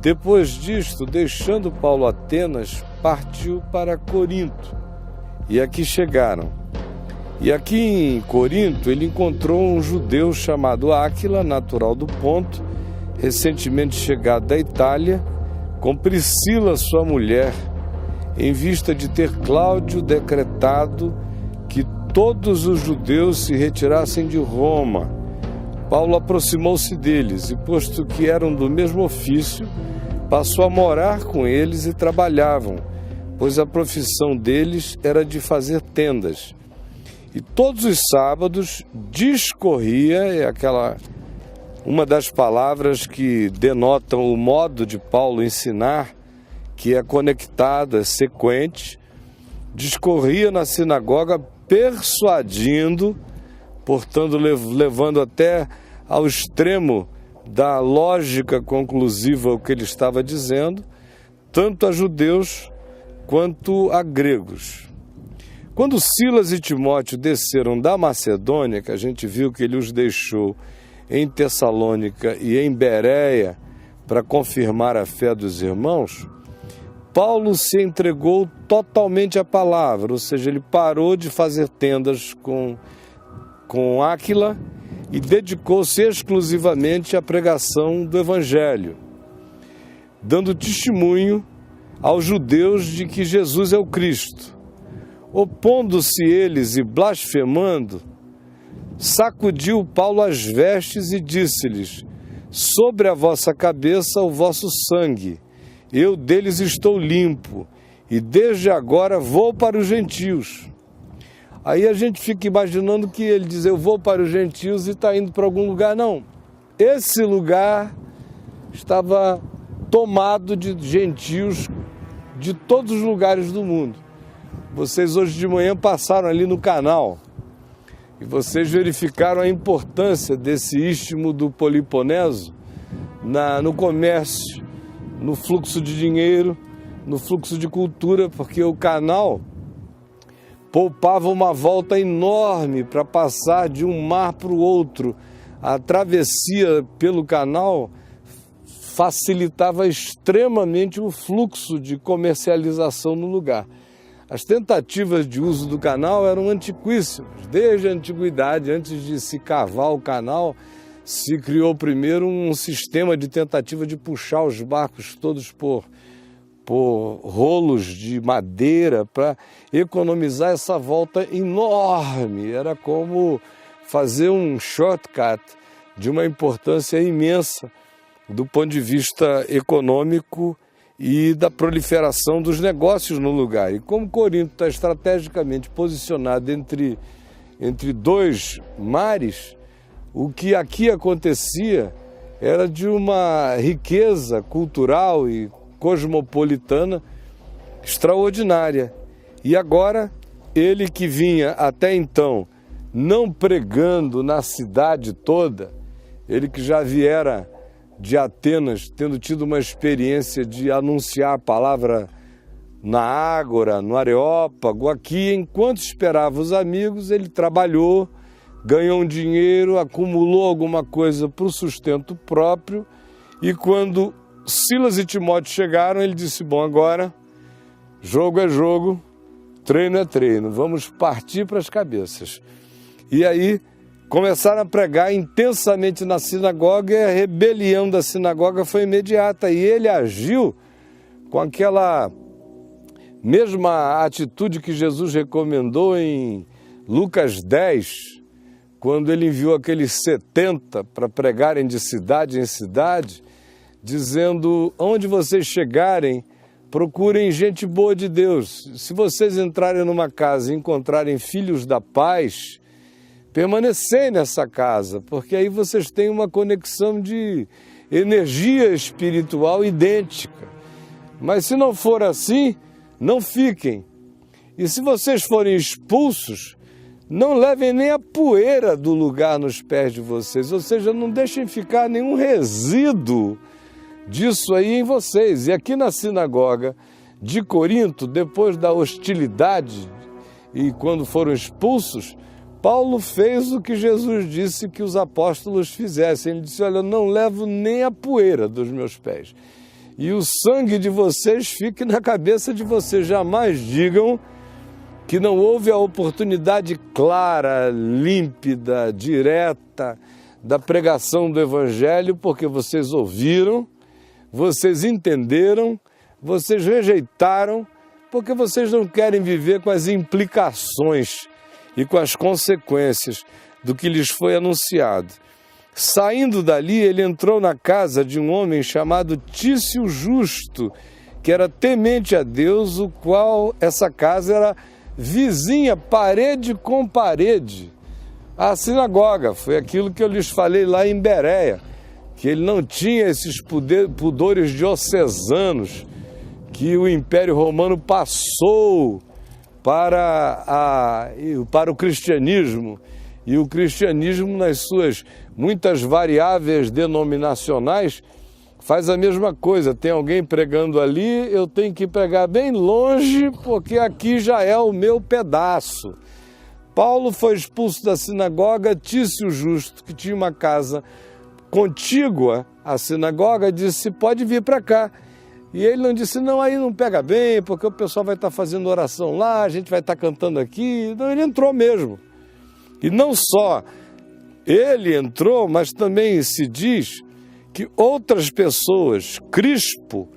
Depois disto, deixando Paulo Atenas, partiu para Corinto. E aqui chegaram. E aqui em Corinto ele encontrou um judeu chamado Áquila, natural do Ponto, recentemente chegado da Itália, com Priscila, sua mulher, em vista de ter Cláudio decretado que todos os judeus se retirassem de Roma. Paulo aproximou-se deles e, posto que eram do mesmo ofício, passou a morar com eles e trabalhavam, pois a profissão deles era de fazer tendas. E todos os sábados discorria, uma das palavras que denotam o modo de Paulo ensinar, que é conectada, sequente, discorria na sinagoga persuadindo, portanto levando até ao extremo da lógica conclusiva o que ele estava dizendo, tanto a judeus quanto a gregos. Quando Silas e Timóteo desceram da Macedônia, que a gente viu que ele os deixou em Tessalônica e em Bereia para confirmar a fé dos irmãos, Paulo se entregou totalmente à palavra, ou seja, ele parou de fazer tendas com Áquila e dedicou-se exclusivamente à pregação do Evangelho, dando testemunho aos judeus de que Jesus é o Cristo. Opondo-se eles e blasfemando, sacudiu Paulo as vestes e disse-lhes: sobre a vossa cabeça o vosso sangue, eu deles estou limpo, e desde agora vou para os gentios. Aí a gente fica imaginando que ele diz, eu vou para os gentios e está indo para algum lugar. Não, esse lugar estava tomado de gentios de todos os lugares do mundo. Vocês hoje de manhã passaram ali no canal e vocês verificaram a importância desse istmo do Peloponeso no comércio, no fluxo de dinheiro, no fluxo de cultura, porque o canal poupava uma volta enorme para passar de um mar para o outro. A travessia pelo canal facilitava extremamente o fluxo de comercialização no lugar. As tentativas de uso do canal eram antiquíssimas. Desde a antiguidade, antes de se cavar o canal, se criou primeiro um sistema de tentativa de puxar os barcos todos por rolos de madeira para economizar essa volta enorme. Era como fazer um shortcut de uma importância imensa do ponto de vista econômico e da proliferação dos negócios no lugar. E como Corinto está estrategicamente posicionado entre dois mares, o que aqui acontecia era de uma riqueza cultural e cosmopolitana extraordinária. E agora, ele que vinha até então não pregando na cidade toda, ele que já viera de Atenas, tendo tido uma experiência de anunciar a palavra na Ágora, no Areópago, aqui, enquanto esperava os amigos, ele trabalhou, ganhou um dinheiro, acumulou alguma coisa para o sustento próprio, e quando Silas e Timóteo chegaram, ele disse, bom, agora jogo é jogo, treino é treino, vamos partir para as cabeças. E aí começaram a pregar intensamente na sinagoga e a rebelião da sinagoga foi imediata. E ele agiu com aquela mesma atitude que Jesus recomendou em Lucas 10, quando ele enviou aqueles 70 para pregarem de cidade em cidade, dizendo, onde vocês chegarem, procurem gente boa de Deus. Se vocês entrarem numa casa e encontrarem filhos da paz, permanecei nessa casa, porque aí vocês têm uma conexão de energia espiritual idêntica. Mas se não for assim, não fiquem. E se vocês forem expulsos, não levem nem a poeira do lugar nos pés de vocês, ou seja, não deixem ficar nenhum resíduo disso aí em vocês. E aqui na sinagoga de Corinto, depois da hostilidade e quando foram expulsos, Paulo fez o que Jesus disse que os apóstolos fizessem. Ele disse, olha, eu não levo nem a poeira dos meus pés. e o sangue de vocês fique na cabeça de vocês. Jamais digam que não houve a oportunidade clara, límpida, direta da pregação do Evangelho, porque vocês ouviram, vocês entenderam, vocês rejeitaram, porque vocês não querem viver com as implicações e com as consequências do que lhes foi anunciado. Saindo dali, ele entrou na casa de um homem chamado Tício Justo, que era temente a Deus, o qual essa casa era vizinha, parede com parede, a sinagoga. Foi aquilo que eu lhes falei lá em Bereia, que ele não tinha esses pudores diocesanos que o Império Romano passou para o cristianismo. E o cristianismo, nas suas muitas variáveis denominacionais, faz a mesma coisa. Tem alguém pregando ali, eu tenho que pregar bem longe, porque aqui já é o meu pedaço. Paulo foi expulso da sinagoga. Tício Justo, que tinha uma casa contígua à sinagoga, disse: pode vir para cá. E ele não disse: não, aí não pega bem, porque o pessoal vai estar fazendo oração lá, a gente vai estar cantando aqui. Não, ele entrou mesmo. E não só ele entrou, mas também se diz que outras pessoas, Crispo,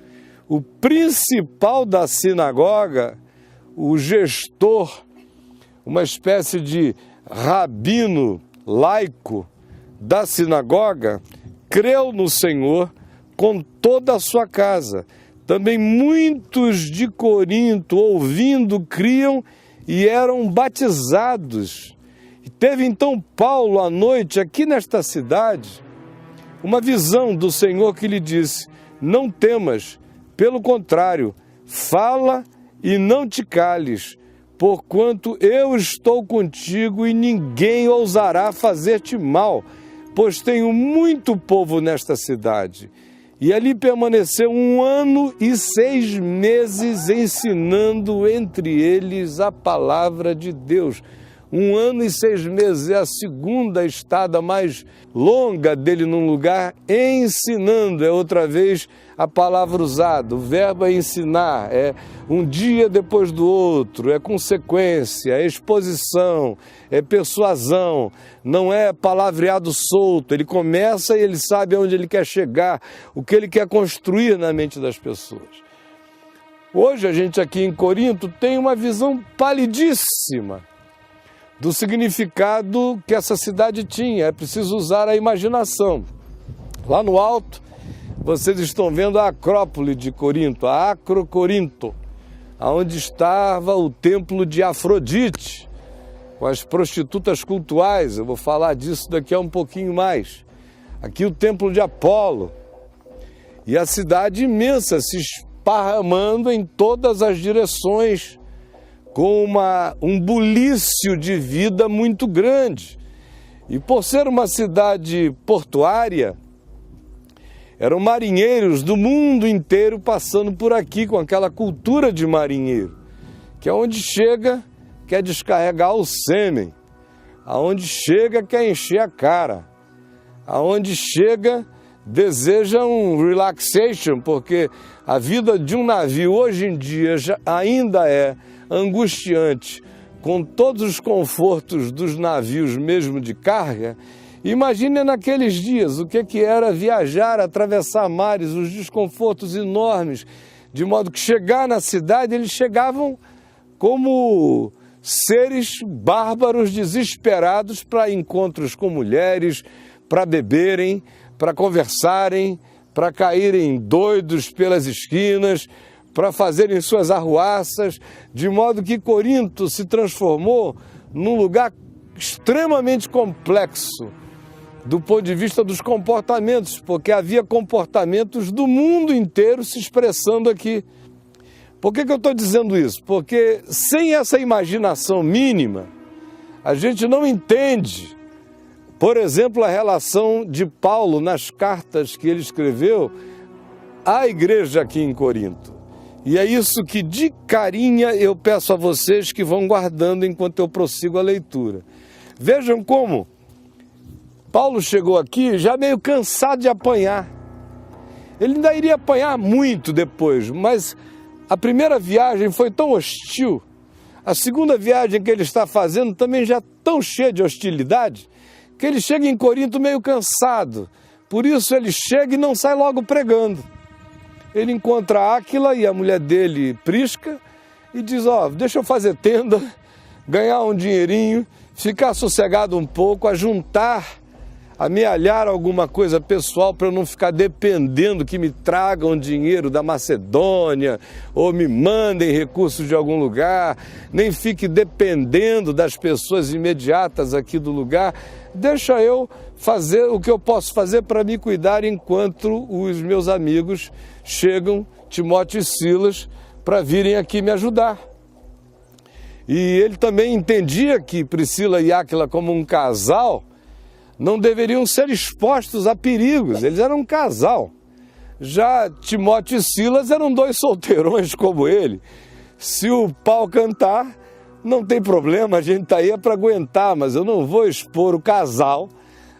o principal da sinagoga, o gestor, uma espécie de rabino laico da sinagoga, creu no Senhor com toda a sua casa. Também muitos de Corinto, ouvindo, criam e eram batizados. E teve então Paulo à noite, aqui nesta cidade, uma visão do Senhor que lhe disse: não temas, pelo contrário, fala e não te cales, porquanto eu estou contigo e ninguém ousará fazer-te mal, pois tenho muito povo nesta cidade. E ali permaneceu 1 ano e 6 meses ensinando entre eles a palavra de Deus. 1 ano e 6 meses é a segunda estada mais longa dele num lugar, ensinando. É outra vez a palavra usada. O verbo é ensinar, é um dia depois do outro, é consequência, é exposição, é persuasão. Não é palavreado solto. Ele começa e ele sabe aonde ele quer chegar, o que ele quer construir na mente das pessoas. Hoje a gente aqui em Corinto tem uma visão palidíssima do significado que essa cidade tinha. É preciso usar a imaginação. Lá no alto, vocês estão vendo a Acrópole de Corinto, a Acrocorinto, onde estava o templo de Afrodite, com as prostitutas cultuais. Eu vou falar disso daqui a um pouquinho mais. Aqui o templo de Apolo. E a cidade imensa, se esparramando em todas as direções, com um bulício de vida muito grande. E por ser uma cidade portuária, eram marinheiros do mundo inteiro passando por aqui com aquela cultura de marinheiro, que aonde chega quer descarregar o sêmen, aonde chega quer encher a cara, aonde chega deseja um relaxation, porque a vida de um navio hoje em dia ainda é angustiante, com todos os confortos dos navios mesmo de carga. Imagine naqueles dias o que era viajar, atravessar mares, os desconfortos enormes, de modo que chegar na cidade, eles chegavam como seres bárbaros, desesperados para encontros com mulheres, para beberem, para conversarem, para caírem doidos pelas esquinas, para fazerem suas arruaças, de modo que Corinto se transformou num lugar extremamente complexo do ponto de vista dos comportamentos, porque havia comportamentos do mundo inteiro se expressando aqui. Por que eu estou dizendo isso? Porque sem essa imaginação mínima, a gente não entende, por exemplo, a relação de Paulo nas cartas que ele escreveu à igreja aqui em Corinto. E é isso que de carinha eu peço a vocês que vão guardando enquanto eu prossigo a leitura. Vejam como Paulo chegou aqui já meio cansado de apanhar. Ele ainda iria apanhar muito depois, mas a primeira viagem foi tão hostil, a segunda viagem que ele está fazendo também já tão cheia de hostilidade, que ele chega em Corinto meio cansado. Por isso ele chega e não sai logo pregando. Ele encontra Áquila e a mulher dele, Prisca, e diz, deixa eu fazer tenda, ganhar um dinheirinho, ficar sossegado um pouco, amealhar alguma coisa pessoal para eu não ficar dependendo que me tragam dinheiro da Macedônia ou me mandem recursos de algum lugar, nem fique dependendo das pessoas imediatas aqui do lugar. Deixa eu fazer o que eu posso fazer para me cuidar enquanto os meus amigos chegam, Timóteo e Silas, para virem aqui me ajudar. E ele também entendia que Priscila e Áquila, como um casal, não deveriam ser expostos a perigos, eles eram um casal. Já Timóteo e Silas eram dois solteirões como ele. Se o pau cantar, não tem problema, a gente está aí para aguentar, mas eu não vou expor o casal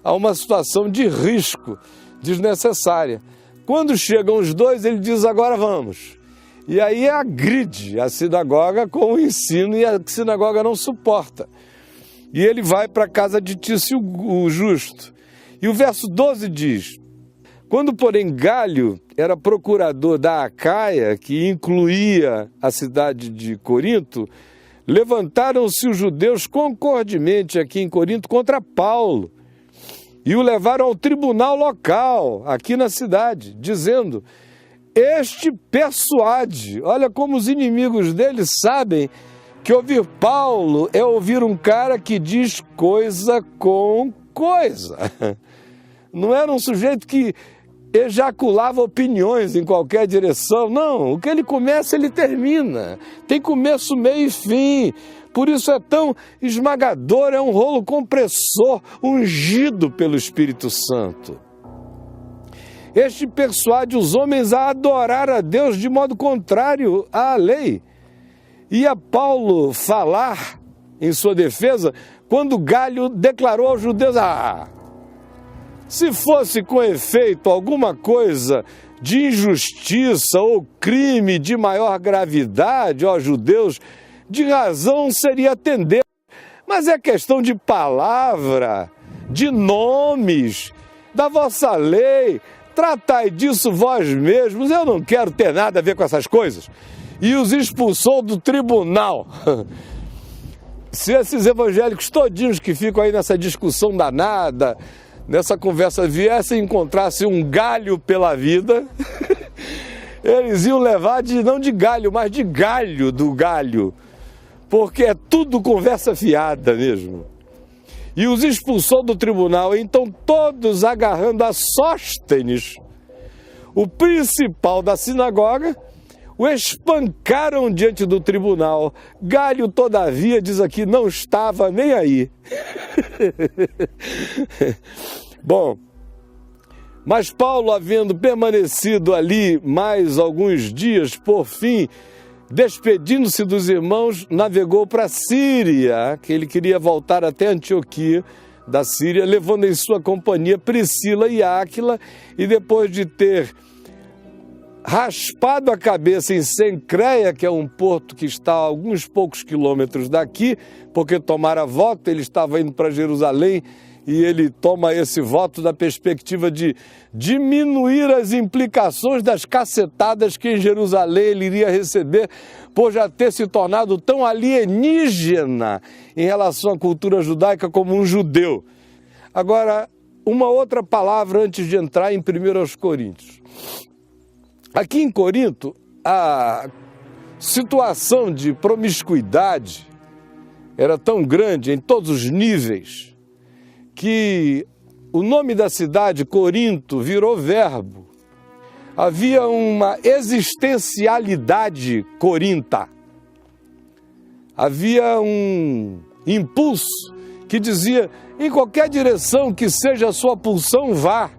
a uma situação de risco desnecessária. Quando chegam os dois, ele diz, agora vamos. E aí agride a sinagoga com o ensino e a sinagoga não suporta. E ele vai para a casa de Tício o Justo. E o verso 12 diz, quando, porém, Galho era procurador da Acaia, que incluía a cidade de Corinto, levantaram-se os judeus concordemente aqui em Corinto contra Paulo e o levaram ao tribunal local, aqui na cidade, dizendo, este persuade, olha como os inimigos dele sabem que ouvir Paulo é ouvir um cara que diz coisa com coisa. Não era um sujeito que ejaculava opiniões em qualquer direção. Não, o que ele começa, ele termina. Tem começo, meio e fim. Por isso é tão esmagador, é um rolo compressor, ungido pelo Espírito Santo. Este persuade os homens a adorar a Deus de modo contrário à lei. Ia Paulo falar em sua defesa quando Galho declarou aos judeus, se fosse com efeito alguma coisa de injustiça ou crime de maior gravidade, ó judeus, de razão seria atender. Mas é questão de palavra, de nomes, da vossa lei, tratai disso vós mesmos, eu não quero ter nada a ver com essas coisas. E os expulsou do tribunal. Se esses evangélicos todinhos que ficam aí nessa discussão danada, nessa conversa, viessem encontrar-se um galho pela vida, eles iam levar não de galho, mas de galho do galho, porque é tudo conversa fiada mesmo. E os expulsou do tribunal, então todos agarrando a Sóstenes, o principal da sinagoga, o espancaram diante do tribunal. Galho, todavia, diz aqui, não estava nem aí. Bom, mas Paulo, havendo permanecido ali mais alguns dias, por fim, despedindo-se dos irmãos, navegou para a Síria, que ele queria voltar até Antioquia da Síria, levando em sua companhia Priscila e Áquila, e depois de ter raspado a cabeça em Cencreia, que é um porto que está a alguns poucos quilômetros daqui, porque tomara voto, ele estava indo para Jerusalém, e ele toma esse voto da perspectiva de diminuir as implicações das cacetadas que em Jerusalém ele iria receber por já ter se tornado tão alienígena em relação à cultura judaica como um judeu. Agora, uma outra palavra antes de entrar em 1 Coríntios. Aqui em Corinto, a situação de promiscuidade era tão grande em todos os níveis que o nome da cidade, Corinto, virou verbo. Havia uma existencialidade corinta. Havia um impulso que dizia, em qualquer direção que seja a sua pulsão, vá.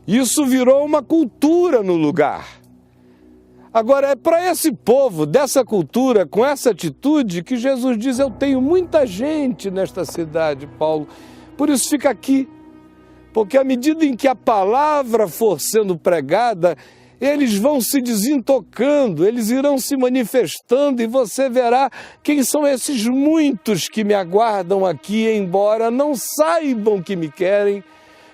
Isso virou uma cultura no lugar. Agora, é para esse povo, dessa cultura, com essa atitude, que Jesus diz, eu tenho muita gente nesta cidade, Paulo, por isso fica aqui. Porque à medida em que a palavra for sendo pregada, eles vão se desintocando, eles irão se manifestando e você verá quem são esses muitos que me aguardam aqui, embora não saibam que me querem,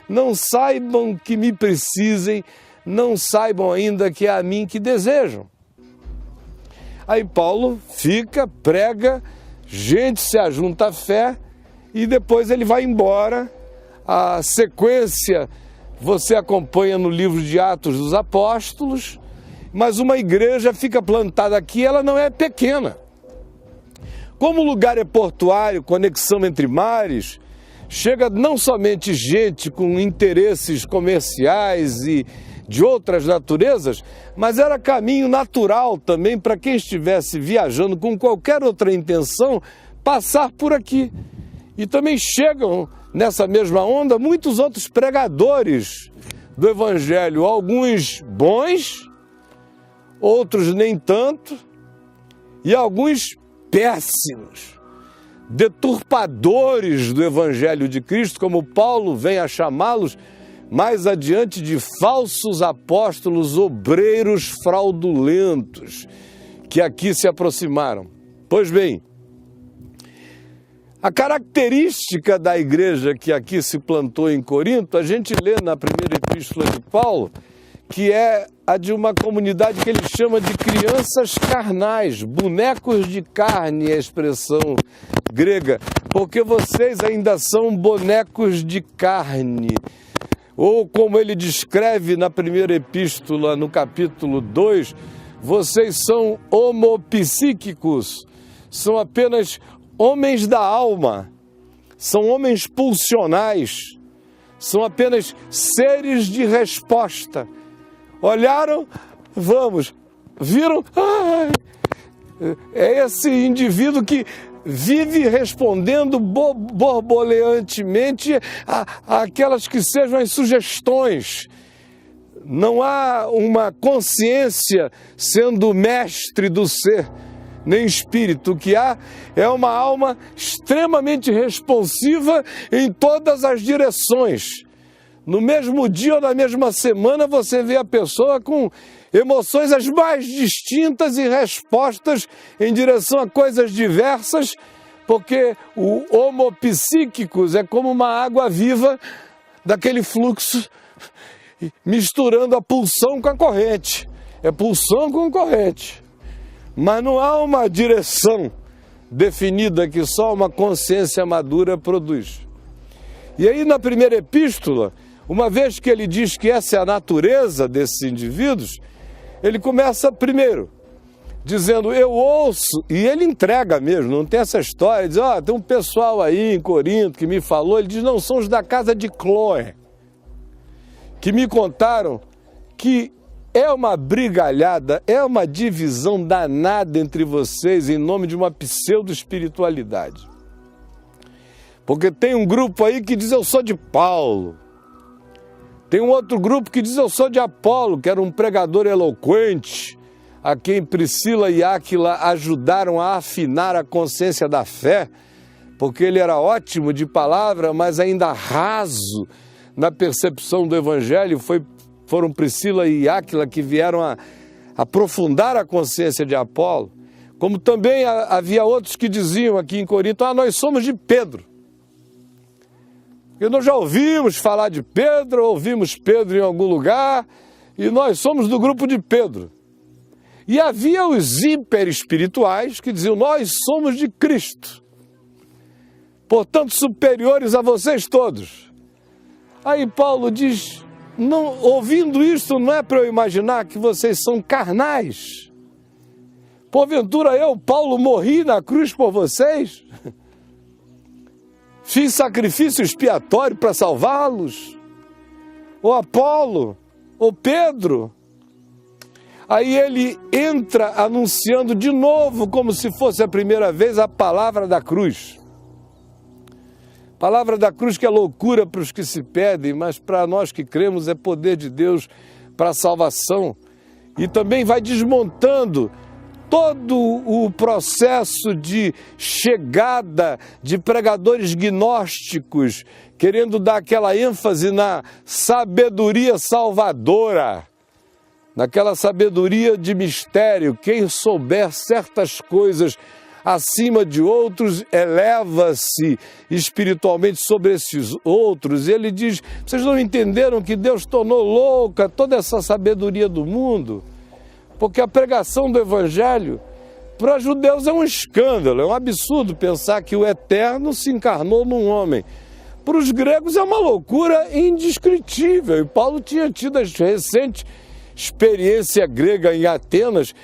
não saibam que me precisem, não saibam ainda que é a mim que desejam. Aí Paulo fica, prega, gente se ajunta à fé e depois ele vai embora. A sequência você acompanha no livro de Atos dos Apóstolos, mas uma igreja fica plantada aqui, ela não é pequena. Como o lugar é portuário, conexão entre mares, chega não somente gente com interesses comerciais e de outras naturezas, mas era caminho natural também para quem estivesse viajando com qualquer outra intenção passar por aqui. E também chegam nessa mesma onda muitos outros pregadores do Evangelho, alguns bons, outros nem tanto, e alguns péssimos, deturpadores do Evangelho de Cristo, como Paulo vem a chamá-los mais adiante de falsos apóstolos, obreiros fraudulentos, que aqui se aproximaram. Pois bem, a característica da igreja que aqui se plantou em Corinto, a gente lê na primeira epístola de Paulo, que é a de uma comunidade que ele chama de crianças carnais, bonecos de carne, é a expressão grega, porque vocês ainda são bonecos de carne. Ou como ele descreve na primeira epístola, no capítulo 2, vocês são homopsíquicos, são apenas homens da alma, são homens pulsionais, são apenas seres de resposta. Olharam, vamos, viram, ai, é esse indivíduo que vive respondendo borboleantemente àquelas que sejam as sugestões. Não há uma consciência sendo mestre do ser, nem espírito. O que há é uma alma extremamente responsiva em todas as direções. No mesmo dia ou na mesma semana você vê a pessoa com emoções as mais distintas e respostas em direção a coisas diversas, porque o homopsíquicos é como uma água viva daquele fluxo, misturando a pulsão com a corrente. É pulsão com corrente. Mas não há uma direção definida que só uma consciência madura produz. E aí na primeira epístola, uma vez que ele diz que essa é a natureza desses indivíduos, ele começa primeiro, dizendo, eu ouço, e ele entrega mesmo, não tem essa história, diz, tem um pessoal aí em Corinto que me falou, ele diz, não, são os da casa de Cloé, que me contaram que é uma brigalhada, é uma divisão danada entre vocês em nome de uma pseudo-espiritualidade. Porque tem um grupo aí que diz, eu sou de Paulo. Tem um outro grupo que diz, eu sou de Apolo, que era um pregador eloquente, a quem Priscila e Áquila ajudaram a afinar a consciência da fé, porque ele era ótimo de palavra, mas ainda raso na percepção do Evangelho. Foram Priscila e Áquila que vieram a aprofundar a consciência de Apolo. Como também havia outros que diziam aqui em Corinto, nós somos de Pedro. E nós já ouvimos falar de Pedro, ouvimos Pedro em algum lugar, e nós somos do grupo de Pedro. E havia os hiperespirituais que diziam, nós somos de Cristo, portanto superiores a vocês todos. Aí Paulo diz, não, ouvindo isso, não é para eu imaginar que vocês são carnais. Porventura eu, Paulo, morri na cruz por vocês? Fiz sacrifício expiatório para salvá-los? Ou Apolo? Ou Pedro? Aí ele entra anunciando de novo, como se fosse a primeira vez, a palavra da cruz. Palavra da cruz que é loucura para os que se perdem, mas para nós que cremos é poder de Deus para a salvação. E também vai desmontando todo o processo de chegada de pregadores gnósticos, querendo dar aquela ênfase na sabedoria salvadora, naquela sabedoria de mistério. Quem souber certas coisas acima de outros, eleva-se espiritualmente sobre esses outros. Ele diz: vocês não entenderam que Deus tornou louca toda essa sabedoria do mundo? Porque a pregação do Evangelho, para os judeus é um escândalo, é um absurdo pensar que o Eterno se encarnou num homem. Para os gregos é uma loucura indescritível. E Paulo tinha tido a recente experiência grega em Atenas,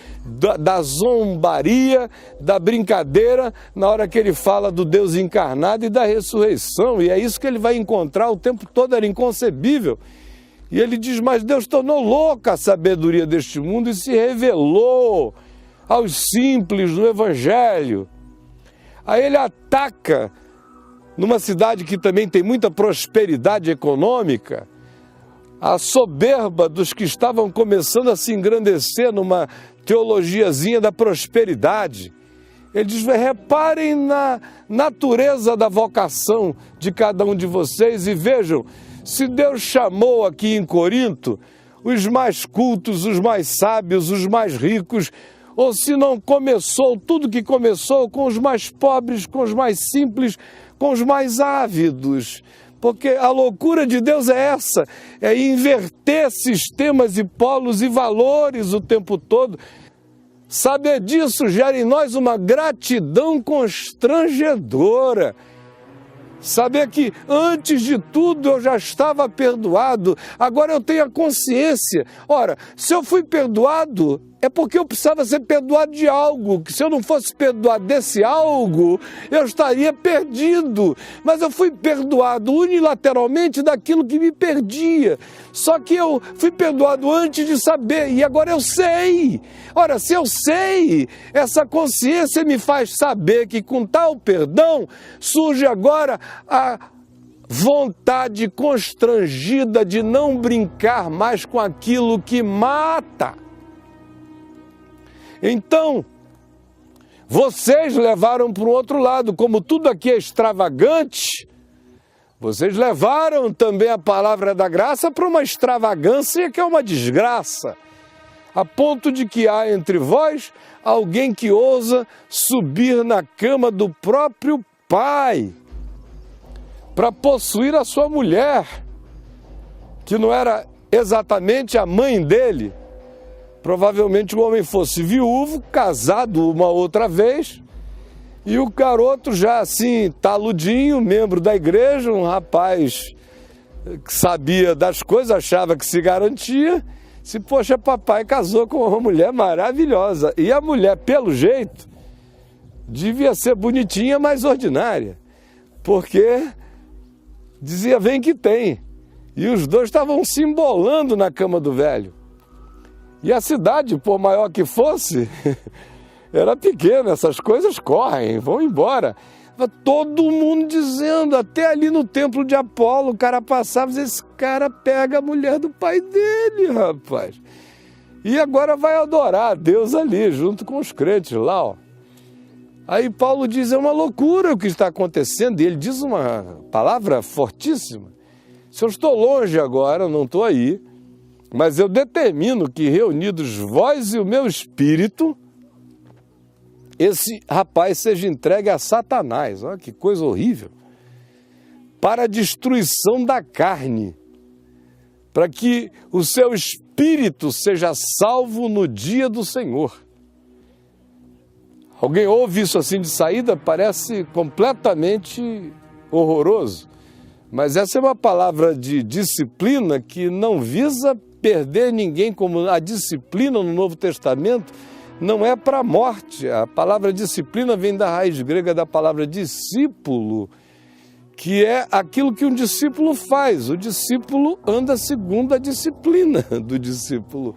da zombaria, da brincadeira, na hora que ele fala do Deus encarnado e da ressurreição. E é isso que ele vai encontrar o tempo todo, era inconcebível. E ele diz: mas Deus tornou louca a sabedoria deste mundo e se revelou aos simples no Evangelho. Aí ele ataca, numa cidade que também tem muita prosperidade econômica, a soberba dos que estavam começando a se engrandecer numa teologiazinha da prosperidade. Ele diz: reparem na natureza da vocação de cada um de vocês e vejam, se Deus chamou aqui em Corinto os mais cultos, os mais sábios, os mais ricos, ou se não começou tudo que começou com os mais pobres, com os mais simples, com os mais ávidos. Porque a loucura de Deus é essa, é inverter sistemas e polos e valores o tempo todo. Saber disso gera em nós uma gratidão constrangedora. Saber que antes de tudo eu já estava perdoado, agora eu tenho a consciência. Ora, se eu fui perdoado, é porque eu precisava ser perdoado de algo, que se eu não fosse perdoado desse algo, eu estaria perdido. Mas eu fui perdoado unilateralmente daquilo que me perdia. Só que eu fui perdoado antes de saber, e agora eu sei. Ora, se eu sei, essa consciência me faz saber que com tal perdão surge agora a vontade constrangida de não brincar mais com aquilo que mata. Então, vocês levaram para o outro lado, como tudo aqui é extravagante, vocês levaram também a palavra da graça para uma extravagância que é uma desgraça, a ponto de que há entre vós alguém que ousa subir na cama do próprio pai para possuir a sua mulher, que não era exatamente a mãe dele. Provavelmente o homem fosse viúvo, casado uma outra vez, e o garoto já assim, taludinho, membro da igreja, um rapaz que sabia das coisas, achava que se garantia. Se, poxa, papai casou com uma mulher maravilhosa. E a mulher, pelo jeito, devia ser bonitinha, mas ordinária. Porque dizia: vem que tem. E os dois estavam se embolando na cama do velho. E a cidade, por maior que fosse, era pequena, essas coisas correm, vão embora. Todo mundo dizendo, até ali no templo de Apolo, o cara passava e dizia: esse cara pega a mulher do pai dele, rapaz. E agora vai adorar a Deus ali, junto com os crentes lá, ó. Aí Paulo diz: é uma loucura o que está acontecendo. E ele diz uma palavra fortíssima: se eu estou longe agora, não estou aí, mas eu determino que, reunidos vós e o meu espírito, esse rapaz seja entregue a Satanás. Olha que coisa horrível. Para a destruição da carne, para que o seu espírito seja salvo no dia do Senhor. Alguém ouve isso assim de saída? Parece completamente horroroso. Mas essa é uma palavra de disciplina que não visa perder ninguém, como a disciplina no Novo Testamento não é para a morte. A palavra disciplina vem da raiz grega da palavra discípulo, que é aquilo que um discípulo faz. O discípulo anda segundo a disciplina do discípulo.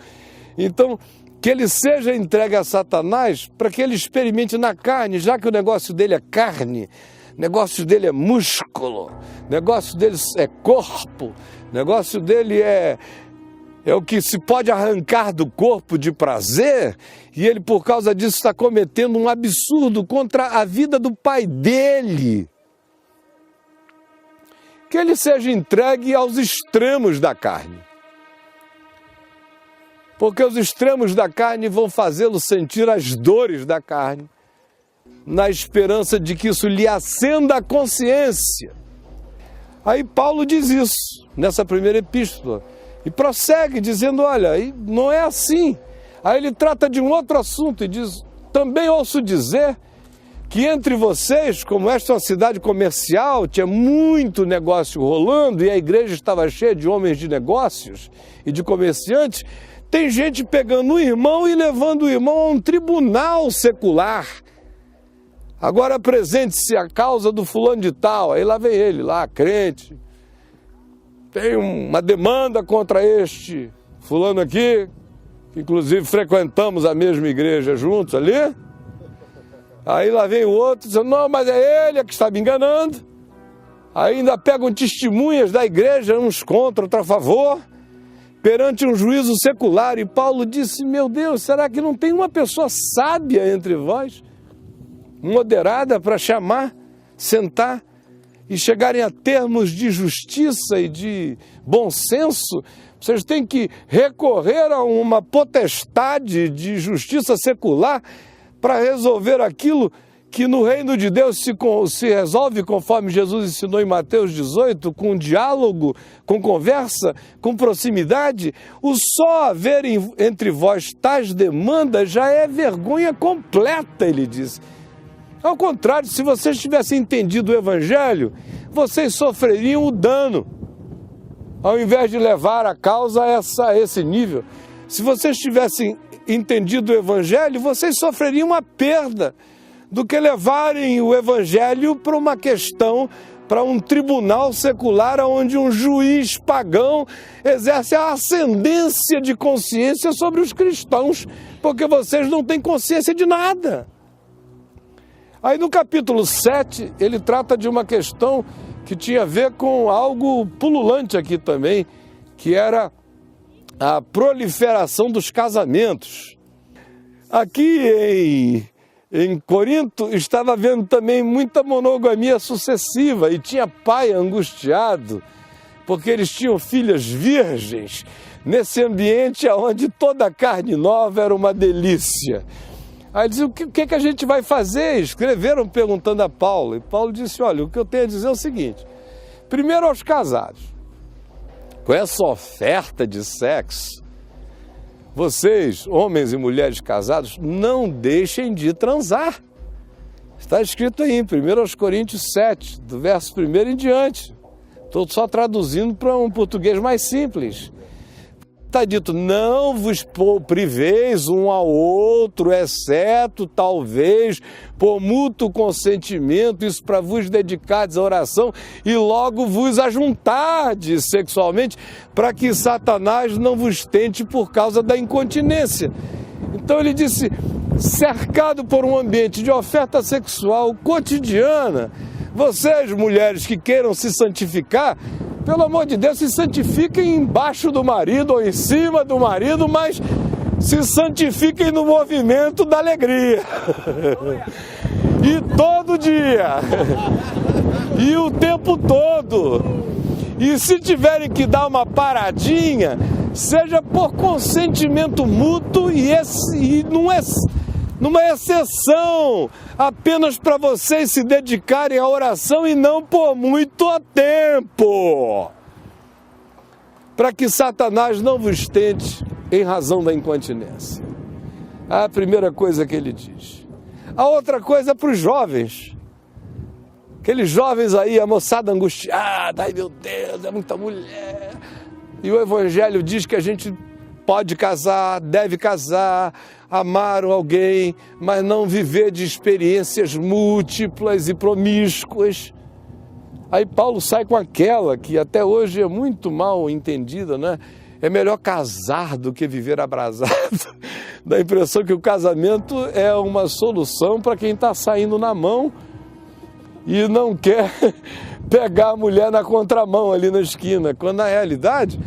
Então, que ele seja entregue a Satanás para que ele experimente na carne, já que o negócio dele é carne, negócio dele é músculo, negócio dele é corpo, negócio dele é é o que se pode arrancar do corpo de prazer, e ele, por causa disso, está cometendo um absurdo contra a vida do pai dele. Que ele seja entregue aos extremos da carne. Porque os extremos da carne vão fazê-lo sentir as dores da carne, na esperança de que isso lhe acenda a consciência. Aí Paulo diz isso, nessa primeira epístola. E prossegue dizendo, olha, não é assim. Aí ele trata de um outro assunto e diz, também ouço dizer que entre vocês, como esta é uma cidade comercial, tinha muito negócio rolando e a igreja estava cheia de homens de negócios e de comerciantes, tem gente pegando o irmão e levando o irmão a um tribunal secular. Agora apresente-se a causa do fulano de tal, aí lá vem ele, lá, crente. Tem uma demanda contra este fulano aqui, que inclusive frequentamos a mesma igreja juntos ali. Aí lá vem o outro dizendo, não, mas é ele que está me enganando. Aí ainda pegam testemunhas da igreja, uns contra, outros a favor, perante um juízo secular. E Paulo disse, meu Deus, será que não tem uma pessoa sábia entre vós, moderada, para chamar, sentar e chegarem a termos de justiça e de bom senso? Vocês têm que recorrer a uma potestade de justiça secular para resolver aquilo que no reino de Deus se resolve conforme Jesus ensinou em Mateus 18, com diálogo, com conversa, com proximidade. O só haver entre vós tais demandas já é vergonha completa, ele diz. Ao contrário, se vocês tivessem entendido o Evangelho, vocês sofreriam o dano, ao invés de levar a causa a esse nível. Se vocês tivessem entendido o Evangelho, vocês sofreriam a perda do que levarem o Evangelho para uma questão, para um tribunal secular, onde um juiz pagão exerce a ascendência de consciência sobre os cristãos, porque vocês não têm consciência de nada. Aí no capítulo 7, ele trata de uma questão que tinha a ver com algo pululante aqui também, que era a proliferação dos casamentos. Aqui em Corinto estava havendo também muita monogamia sucessiva e tinha pai angustiado, porque eles tinham filhas virgens, nesse ambiente onde toda carne nova era uma delícia. Aí disse, o que a gente vai fazer? Escreveram perguntando a Paulo. E Paulo disse, olha, o que eu tenho a dizer é o seguinte. Primeiro aos casados. Com essa oferta de sexo, vocês, homens e mulheres casados, não deixem de transar. Está escrito aí em 1 Coríntios 7, do verso 1 em diante. Estou só traduzindo para um português mais simples. Está dito, não vos priveis um ao outro, exceto, talvez, por mútuo consentimento, isso para vos dedicardes à oração e logo vos ajuntardes sexualmente, para que Satanás não vos tente por causa da incontinência. Então ele disse, cercado por um ambiente de oferta sexual cotidiana, vocês, mulheres que queiram se santificar, pelo amor de Deus, se santifiquem embaixo do marido ou em cima do marido, mas se santifiquem no movimento da alegria. E todo dia. E o tempo todo. E se tiverem que dar uma paradinha, seja por consentimento mútuo e numa exceção, apenas para vocês se dedicarem à oração e não por muito tempo, para que Satanás não vos tente em razão da incontinência. A primeira coisa que ele diz. A outra coisa é para os jovens, aqueles jovens aí, a moçada angustiada, ai meu Deus, é muita mulher, e o Evangelho diz que a gente pode casar, deve casar, amar alguém, mas não viver de experiências múltiplas e promíscuas. Aí Paulo sai com aquela que até hoje é muito mal entendida, né? É melhor casar do que viver abrasado. Dá a impressão que o casamento é uma solução para quem está saindo na mão e não quer pegar a mulher na contramão ali na esquina, quando na realidade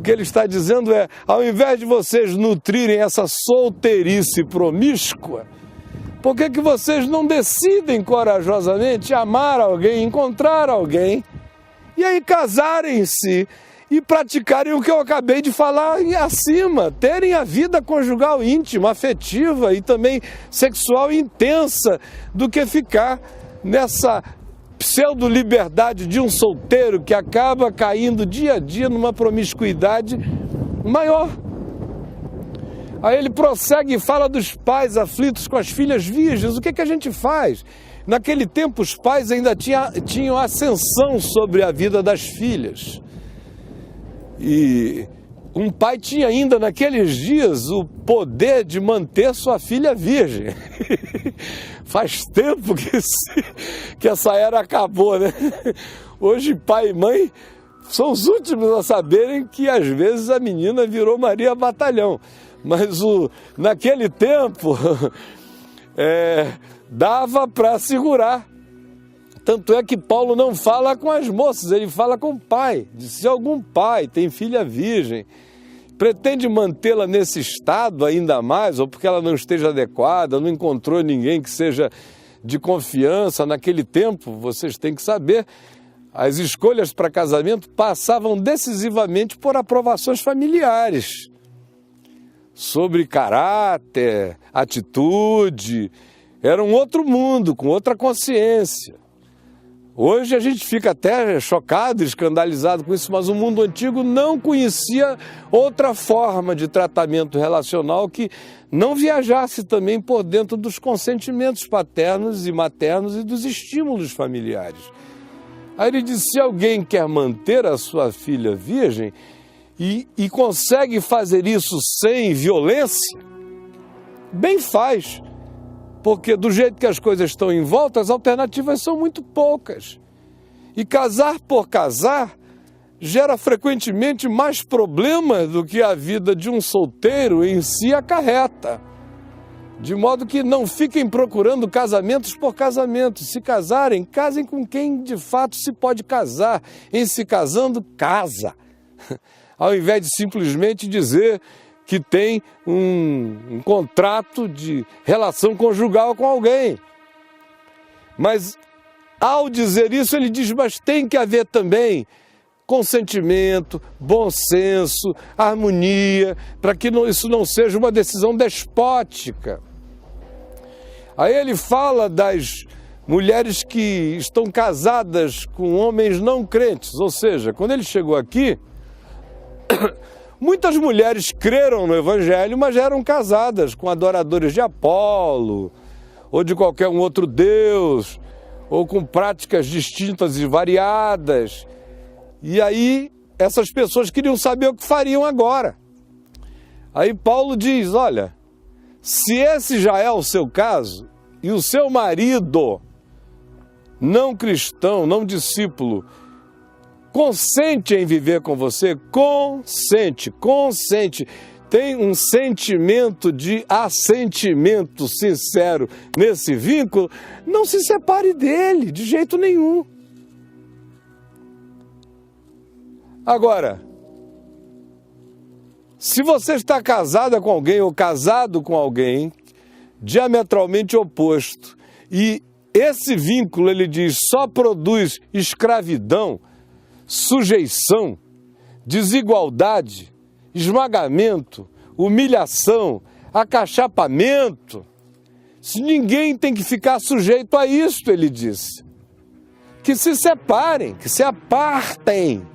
que ele está dizendo é, ao invés de vocês nutrirem essa solteirice promíscua, por que vocês não decidem corajosamente amar alguém, encontrar alguém, e aí casarem-se e praticarem o que eu acabei de falar acima, terem a vida conjugal íntima, afetiva e também sexual intensa, do que ficar nessa pseudo-liberdade de um solteiro que acaba caindo dia a dia numa promiscuidade maior. Aí ele prossegue e fala dos pais aflitos com as filhas virgens. O que a gente faz? Naquele tempo os pais ainda tinham ascensão sobre a vida das filhas. E um pai tinha ainda naqueles dias o poder de manter sua filha virgem. Faz tempo que essa era acabou, né? Hoje pai e mãe são os últimos a saberem que às vezes a menina virou Maria Batalhão. Mas naquele tempo dava para segurar. Tanto é que Paulo não fala com as moças, ele fala com o pai. Se algum pai tem filha virgem, pretende mantê-la nesse estado ainda mais, ou porque ela não esteja adequada, não encontrou ninguém que seja de confiança naquele tempo, vocês têm que saber, as escolhas para casamento passavam decisivamente por aprovações familiares, sobre caráter, atitude, era um outro mundo, com outra consciência. Hoje a gente fica até chocado, escandalizado com isso, mas o mundo antigo não conhecia outra forma de tratamento relacional que não viajasse também por dentro dos consentimentos paternos e maternos e dos estímulos familiares. Aí ele diz, se alguém quer manter a sua filha virgem e consegue fazer isso sem violência, bem faz. Porque do jeito que as coisas estão em volta, as alternativas são muito poucas. E casar por casar gera frequentemente mais problemas do que a vida de um solteiro em si acarreta. De modo que não fiquem procurando casamentos por casamentos. Se casarem, casem com quem de fato se pode casar. Em se casando, casa. Ao invés de simplesmente dizer que tem um contrato de relação conjugal com alguém. Mas, ao dizer isso, ele diz, mas tem que haver também consentimento, bom senso, harmonia, para que isso não seja uma decisão despótica. Aí ele fala das mulheres que estão casadas com homens não crentes, ou seja, quando ele chegou aqui, muitas mulheres creram no Evangelho, mas já eram casadas com adoradores de Apolo, ou de qualquer um outro deus, ou com práticas distintas e variadas. E aí, essas pessoas queriam saber o que fariam agora. Aí Paulo diz, olha, se esse já é o seu caso, e o seu marido, não cristão, não discípulo, consente em viver com você, consente, tem um sentimento de assentimento sincero nesse vínculo, não se separe dele, de jeito nenhum. Agora, se você está casada com alguém ou casado com alguém diametralmente oposto, e esse vínculo, ele diz, só produz escravidão, sujeição, desigualdade, esmagamento, humilhação, acachapamento. Se ninguém tem que ficar sujeito a isso, ele disse. Que se separem, que se apartem.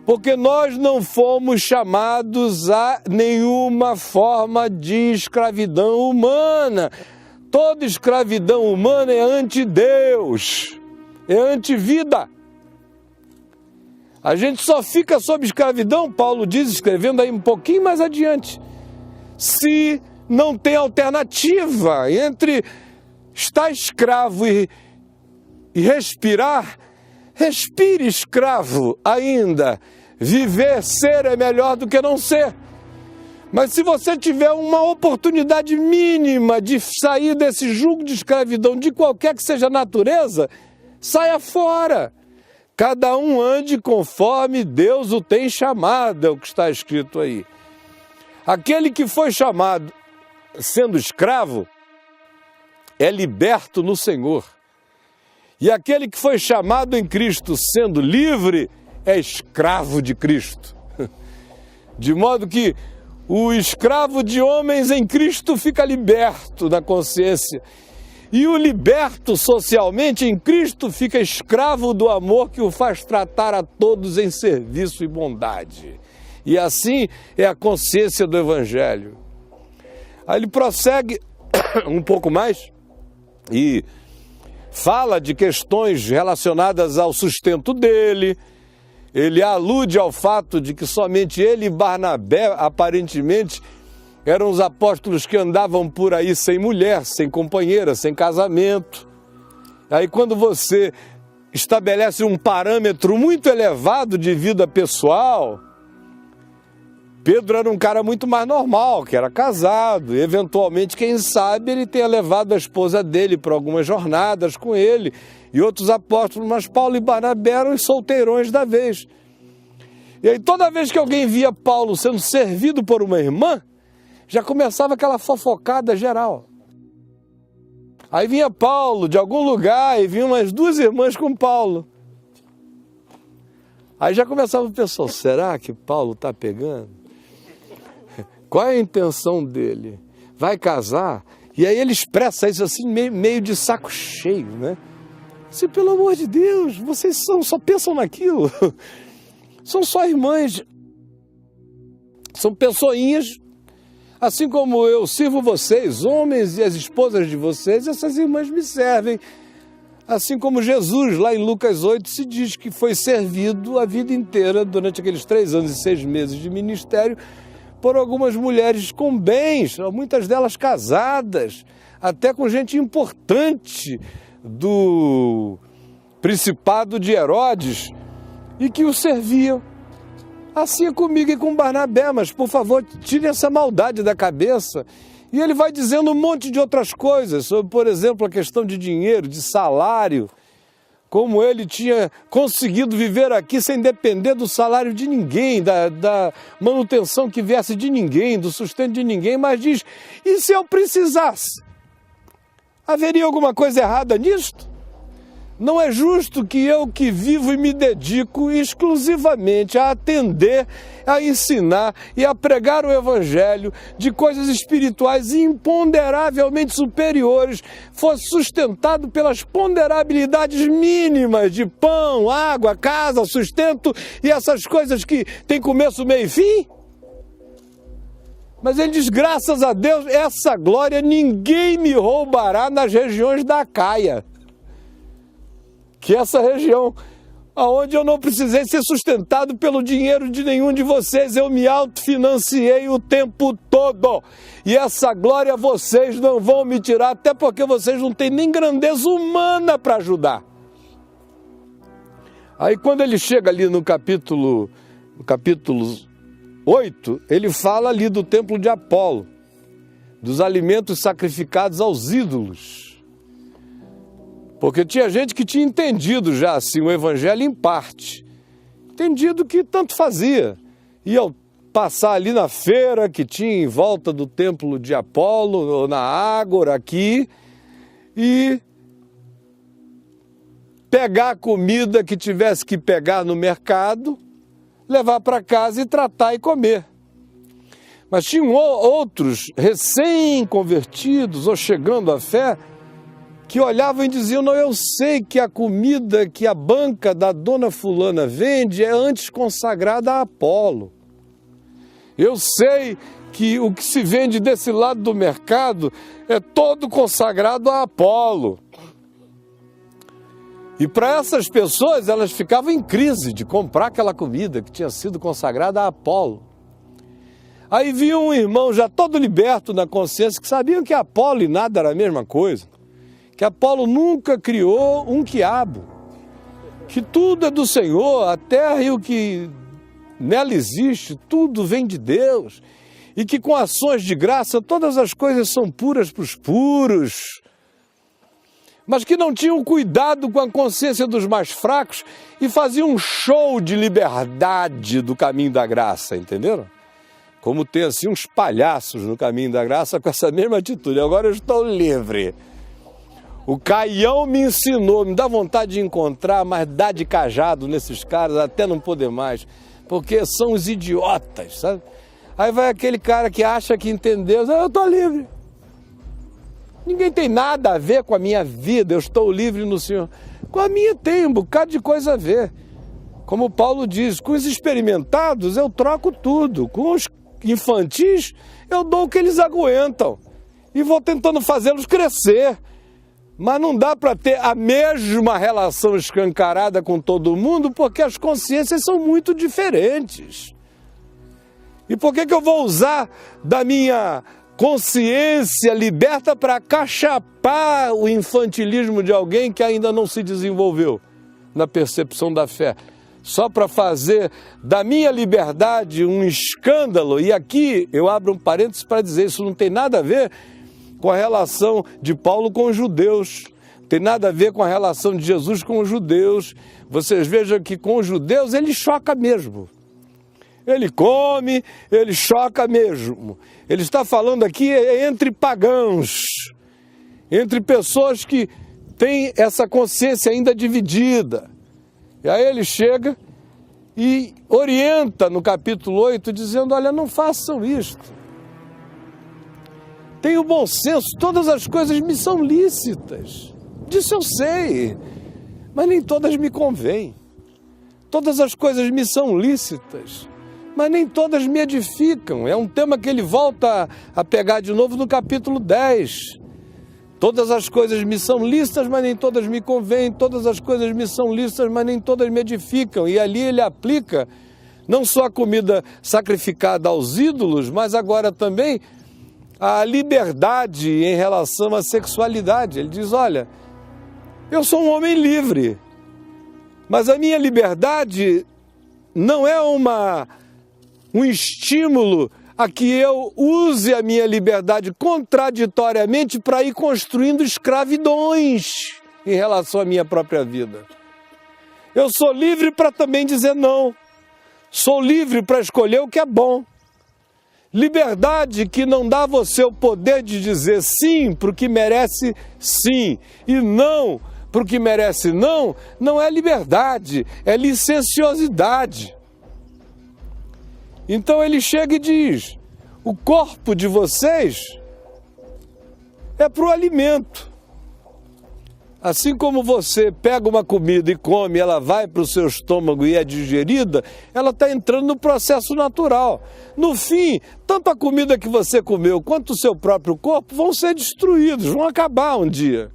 Porque nós não fomos chamados a nenhuma forma de escravidão humana. Toda escravidão humana é anti-Deus, é anti-vida. A gente só fica sob escravidão, Paulo diz, escrevendo aí um pouquinho mais adiante, se não tem alternativa entre estar escravo e respirar. Respire escravo ainda. Viver, ser é melhor do que não ser. Mas se você tiver uma oportunidade mínima de sair desse jugo de escravidão, de qualquer que seja a natureza, saia fora. cada um ande conforme Deus o tem chamado, é o que está escrito aí. Aquele que foi chamado sendo escravo é liberto no Senhor. E aquele que foi chamado em Cristo sendo livre é escravo de Cristo. De modo que o escravo de homens em Cristo fica liberto na consciência. E o liberto socialmente em Cristo fica escravo do amor que o faz tratar a todos em serviço e bondade. E assim é a consciência do Evangelho. Aí ele prossegue um pouco mais e fala de questões relacionadas ao sustento dele. Ele alude ao fato de que somente ele e Barnabé, aparentemente, eram os apóstolos que andavam por aí sem mulher, sem companheira, sem casamento. Aí quando você estabelece um parâmetro muito elevado de vida pessoal, Pedro era um cara muito mais normal, que era casado, e eventualmente, quem sabe, ele tenha levado a esposa dele para algumas jornadas com ele e outros apóstolos, mas Paulo e Barnabé eram os solteirões da vez. E aí toda vez que alguém via Paulo sendo servido por uma irmã, já começava aquela fofocada geral. Aí vinha Paulo de algum lugar e vinham umas duas irmãs com Paulo. Aí já começava o pessoal, será que Paulo está pegando? Qual é a intenção dele? Vai casar? E aí ele expressa isso assim, meio de saco cheio, né? Assim, pelo amor de Deus, vocês só pensam naquilo. São só irmãs. São pessoinhas. Assim como eu sirvo vocês, homens, e as esposas de vocês, essas irmãs me servem. Assim como Jesus, lá em Lucas 8, se diz que foi servido a vida inteira, durante aqueles 3 anos e 6 meses de ministério, por algumas mulheres com bens, muitas delas casadas, até com gente importante do principado de Herodes, e que o serviam. Assim é comigo e com Barnabé, mas por favor, tire essa maldade da cabeça. E ele vai dizendo um monte de outras coisas, sobre, por exemplo, a questão de dinheiro, de salário, como ele tinha conseguido viver aqui sem depender do salário de ninguém, da manutenção que viesse de ninguém, do sustento de ninguém, mas diz, e se eu precisasse? Haveria alguma coisa errada nisto? Não é justo que eu, que vivo e me dedico exclusivamente a atender, a ensinar e a pregar o Evangelho de coisas espirituais imponderavelmente superiores, fosse sustentado pelas ponderabilidades mínimas de pão, água, casa, sustento e essas coisas que têm começo, meio e fim? Mas ele diz, graças a Deus, essa glória ninguém me roubará nas regiões da Acaia. Que essa região, onde eu não precisei ser sustentado pelo dinheiro de nenhum de vocês, eu me autofinanciei o tempo todo. E essa glória vocês não vão me tirar, até porque vocês não têm nem grandeza humana para ajudar. Aí quando ele chega ali no capítulo 8, ele fala ali do templo de Apolo, dos alimentos sacrificados aos ídolos. Porque tinha gente que tinha entendido já assim o Evangelho em parte. Entendido que tanto fazia. Ia passar ali na feira que tinha em volta do templo de Apolo, ou na Ágora aqui, e pegar a comida que tivesse que pegar no mercado, levar para casa e tratar e comer. Mas tinham outros recém-convertidos ou chegando à fé, que olhavam e diziam, não, eu sei que a comida que a banca da dona fulana vende é antes consagrada a Apolo. Eu sei que o que se vende desse lado do mercado é todo consagrado a Apolo. E para essas pessoas, elas ficavam em crise de comprar aquela comida que tinha sido consagrada a Apolo. Aí vinha um irmão já todo liberto na consciência, que sabiam que Apolo e nada era a mesma coisa. Que Apolo nunca criou um quiabo, que tudo é do Senhor, a terra e o que nela existe, tudo vem de Deus, e que com ações de graça todas as coisas são puras para os puros. mas que não tinham cuidado com a consciência dos mais fracos e faziam um show de liberdade do caminho da graça, entenderam? Como tem assim uns palhaços no caminho da graça com essa mesma atitude. Agora eu estou livre. O Caião me ensinou, me dá vontade de encontrar, mas dá de cajado nesses caras até não poder mais, porque são os idiotas, sabe? Aí vai aquele cara que acha que entendeu, eu estou livre. Ninguém tem nada a ver com a minha vida, eu estou livre no Senhor. Com a minha tem um bocado de coisa a ver. Como Paulo diz, com os experimentados eu troco tudo, com os infantis eu dou o que eles aguentam e vou tentando fazê-los crescer. Mas não dá para ter a mesma relação escancarada com todo mundo, porque as consciências são muito diferentes. E por que eu vou usar da minha consciência liberta para acachapar o infantilismo de alguém que ainda não se desenvolveu na percepção da fé? Só para fazer da minha liberdade um escândalo. E aqui eu abro um parênteses para dizer, isso não tem nada a ver com a relação de Paulo com os judeus, tem nada a ver com a relação de Jesus com os judeus. Vocês vejam que com os judeus ele choca mesmo. Ele come, ele choca mesmo. Ele está falando aqui entre pagãos, entre pessoas que têm essa consciência ainda dividida. E aí ele chega e orienta no capítulo 8, dizendo, olha, não façam isto. Tenho bom senso, todas as coisas me são lícitas. Disso eu sei, mas nem todas me convêm. Todas as coisas me são lícitas, mas nem todas me edificam. É um tema que ele volta a pegar de novo no capítulo 10. Todas as coisas me são lícitas, mas nem todas me convêm. Todas as coisas me são lícitas, mas nem todas me edificam. E ali ele aplica não só a comida sacrificada aos ídolos, mas agora também a liberdade em relação à sexualidade. Ele diz, olha, eu sou um homem livre, mas a minha liberdade não é um estímulo a que eu use a minha liberdade contraditoriamente para ir construindo escravidões em relação à minha própria vida. Eu sou livre para também dizer não. Sou livre para escolher o que é bom. Liberdade que não dá a você o poder de dizer sim para o que merece sim e não para o que merece não, não é liberdade, é licenciosidade. Então ele chega e diz, o corpo de vocês é para o alimento. Assim como você pega uma comida e come, ela vai para o seu estômago e é digerida, ela está entrando no processo natural. No fim, tanto a comida que você comeu quanto o seu próprio corpo vão ser destruídos, vão acabar um dia.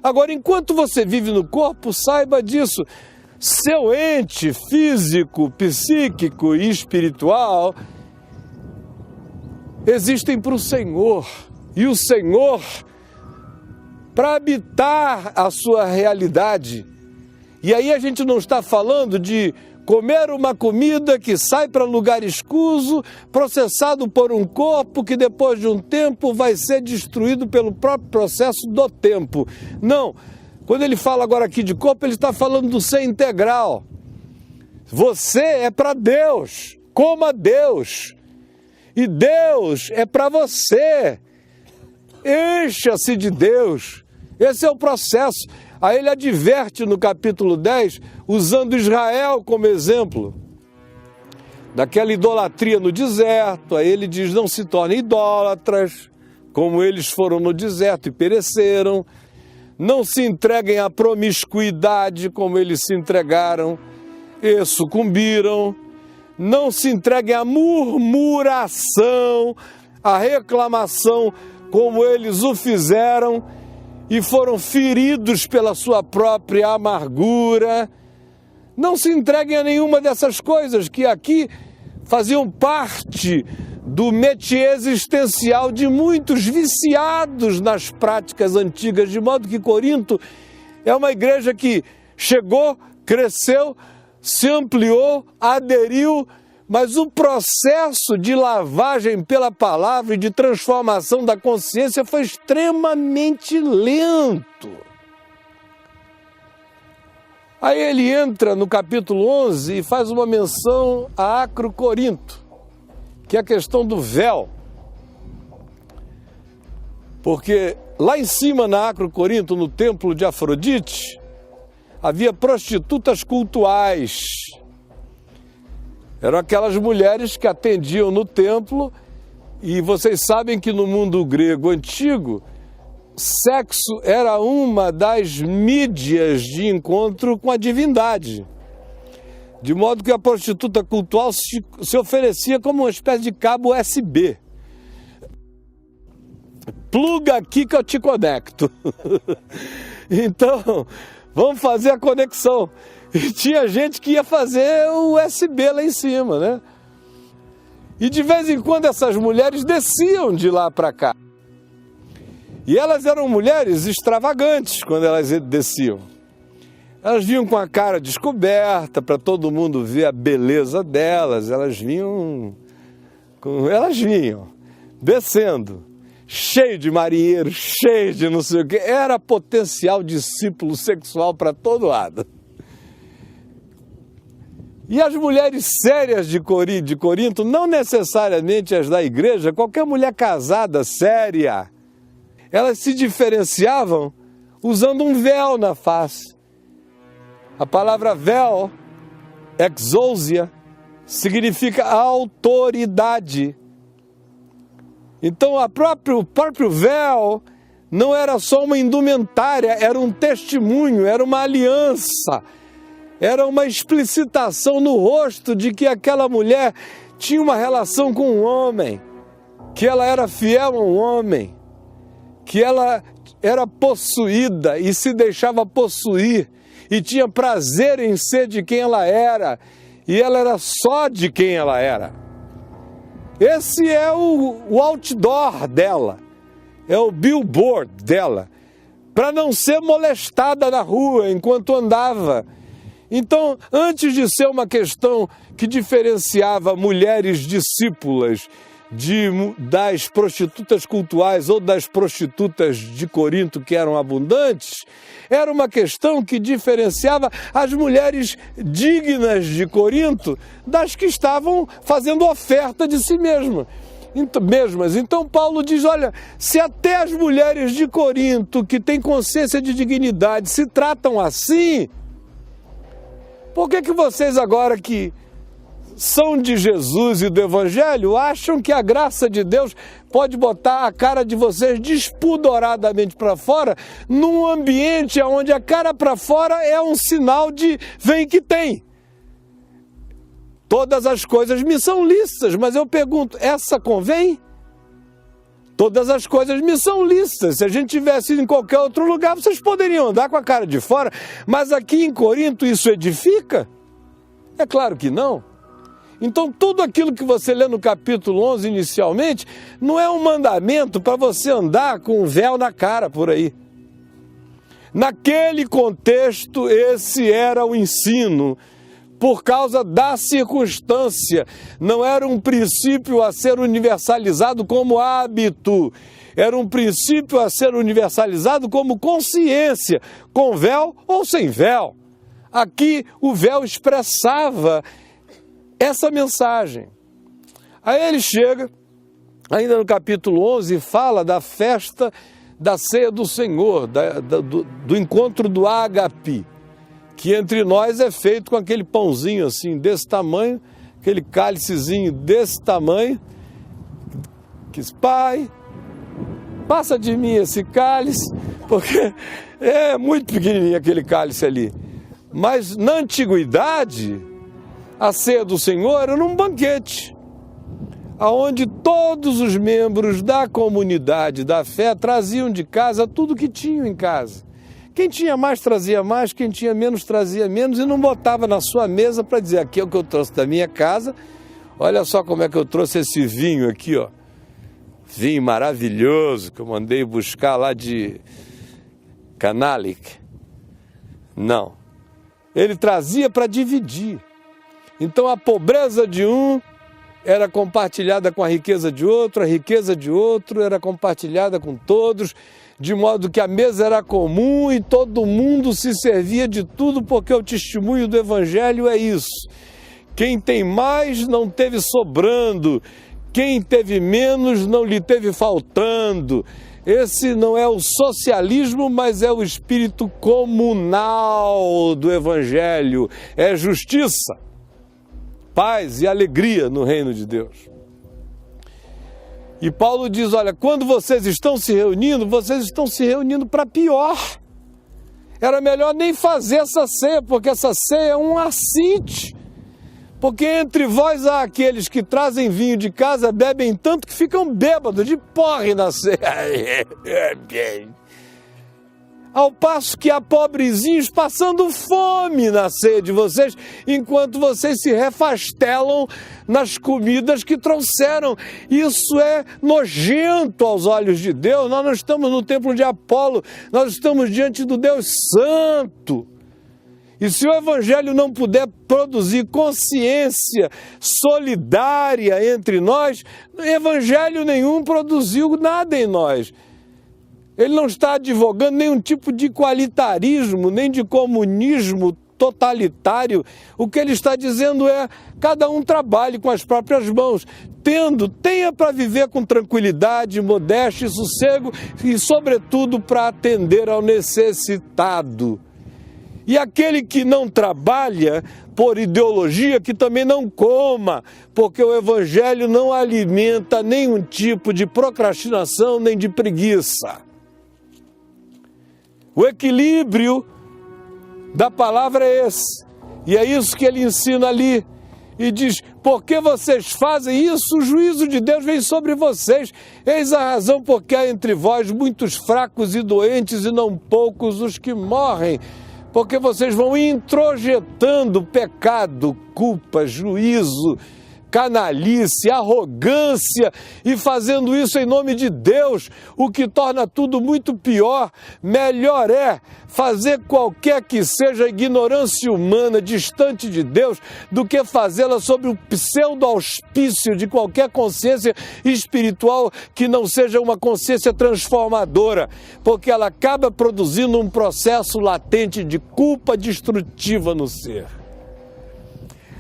Agora, enquanto você vive no corpo, saiba disso. Seu ente físico, psíquico e espiritual existem para o Senhor. E o Senhor, para habitar a sua realidade. E aí a gente não está falando de comer uma comida que sai para lugar escuso, processado por um corpo que depois de um tempo vai ser destruído pelo próprio processo do tempo. Não, quando ele fala agora aqui de corpo, ele está falando do ser integral. Você é para Deus, coma Deus. E Deus é para você. Encha-se de Deus. Esse é o processo. Aí ele adverte no capítulo 10, usando Israel como exemplo, daquela idolatria no deserto. Aí ele diz, não se tornem idólatras, como eles foram no deserto e pereceram. Não se entreguem à promiscuidade, como eles se entregaram e sucumbiram. Não se entreguem à murmuração, à reclamação, como eles o fizeram e foram feridos pela sua própria amargura. Não se entreguem a nenhuma dessas coisas que aqui faziam parte do métier existencial de muitos viciados nas práticas antigas, de modo que Corinto é uma igreja que chegou, cresceu, se ampliou, aderiu, mas o processo de lavagem pela palavra e de transformação da consciência foi extremamente lento. Aí ele entra no capítulo 11 e faz uma menção a Acro-Corinto, que é a questão do véu. Porque lá em cima na Acro-Corinto, no templo de Afrodite, havia prostitutas cultuais. Eram aquelas mulheres que atendiam no templo, e vocês sabem que no mundo grego antigo, sexo era uma das mídias de encontro com a divindade. De modo que a prostituta cultual se oferecia como uma espécie de cabo USB. Pluga aqui que eu te conecto. Então, vamos fazer a conexão. E tinha gente que ia fazer o USB lá em cima, né? E de vez em quando essas mulheres desciam de lá para cá. E elas eram mulheres extravagantes quando elas desciam. Elas vinham com a cara descoberta para todo mundo ver a beleza delas. Elas vinham descendo, cheio de marinheiro, cheio de não sei o quê. Era potencial discípulo sexual para todo lado. E as mulheres sérias de Corinto, não necessariamente as da igreja, qualquer mulher casada, séria, elas se diferenciavam usando um véu na face. A palavra véu, exousia, significa autoridade. Então o próprio véu não era só uma indumentária, era um testemunho, era uma aliança. Era uma explicitação no rosto de que aquela mulher tinha uma relação com um homem, que ela era fiel a um homem, que ela era possuída e se deixava possuir, e tinha prazer em ser de quem ela era, e ela era só de quem ela era. Esse é o outdoor dela, é o billboard dela, para não ser molestada na rua enquanto andava. Então, antes de ser uma questão que diferenciava mulheres discípulas das prostitutas cultuais ou das prostitutas de Corinto que eram abundantes, era uma questão que diferenciava as mulheres dignas de Corinto das que estavam fazendo oferta de si mesmas. Então Paulo diz, olha, se até as mulheres de Corinto que têm consciência de dignidade se tratam assim, por que vocês agora que são de Jesus e do Evangelho acham que a graça de Deus pode botar a cara de vocês despudoradamente para fora num ambiente onde a cara para fora é um sinal de vem que tem? Todas as coisas me são lícitas, mas eu pergunto, essa convém? Todas as coisas me são lícitas. Se a gente tivesse ido em qualquer outro lugar, vocês poderiam andar com a cara de fora. Mas aqui em Corinto isso edifica? É claro que não. Então tudo aquilo que você lê no capítulo 11 inicialmente, não é um mandamento para você andar com um véu na cara por aí. Naquele contexto, esse era o ensino. Por causa da circunstância, não era um princípio a ser universalizado como hábito, era um princípio a ser universalizado como consciência, com véu ou sem véu. Aqui o véu expressava essa mensagem. Aí ele chega, ainda no capítulo 11, e fala da festa da ceia do Senhor, do encontro do ágape, que entre nós é feito com aquele pãozinho assim, desse tamanho, aquele cálicezinho desse tamanho, que diz, Pai, passa de mim esse cálice, porque é muito pequenininho aquele cálice ali. Mas na antiguidade, a ceia do Senhor era num banquete, onde todos os membros da comunidade da fé traziam de casa tudo que tinham em casa. Quem tinha mais trazia mais, quem tinha menos trazia menos e não botava na sua mesa para dizer, aqui é o que eu trouxe da minha casa, olha só como é que eu trouxe esse vinho aqui, ó. Vinho maravilhoso que eu mandei buscar lá de Canalic. Não. Ele trazia para dividir. Então a pobreza de um era compartilhada com a riqueza de outro era compartilhada com todos. de modo que a mesa era comum e todo mundo se servia de tudo, porque o testemunho do Evangelho é isso. Quem tem mais não teve sobrando, quem teve menos não lhe teve faltando. Esse não é o socialismo, mas é o espírito comunal do Evangelho. É justiça, paz e alegria no reino de Deus. E Paulo diz, olha, quando vocês estão se reunindo para pior. Era melhor nem fazer essa ceia, porque essa ceia é um assinte. Porque entre vós há aqueles que trazem vinho de casa, bebem tanto que ficam bêbados de porre na ceia. Ao passo que há pobrezinhos passando fome na ceia de vocês, enquanto vocês se refastelam nas comidas que trouxeram. Isso é nojento aos olhos de Deus. Nós não estamos no templo de Apolo, nós estamos diante do Deus Santo. E se o Evangelho não puder produzir consciência solidária entre nós, Evangelho nenhum produziu nada em nós. Ele não está advogando nenhum tipo de igualitarismo, nem de comunismo totalitário. O que ele está dizendo é, cada um trabalhe com as próprias mãos, tenha para viver com tranquilidade, modéstia e sossego, e sobretudo para atender ao necessitado. E aquele que não trabalha por ideologia, que também não coma, porque o Evangelho não alimenta nenhum tipo de procrastinação nem de preguiça. O equilíbrio da palavra é esse, e é isso que ele ensina ali. E diz, porque vocês fazem isso, o juízo de Deus vem sobre vocês. Eis a razão porque há entre vós muitos fracos e doentes, e não poucos os que morrem. Porque vocês vão introjetando pecado, culpa, juízo, canalice, arrogância, e fazendo isso em nome de Deus, o que torna tudo muito pior. Melhor é fazer qualquer que seja a ignorância humana distante de Deus, do que fazê-la sob o pseudo-auspício de qualquer consciência espiritual que não seja uma consciência transformadora, porque ela acaba produzindo um processo latente de culpa destrutiva no ser.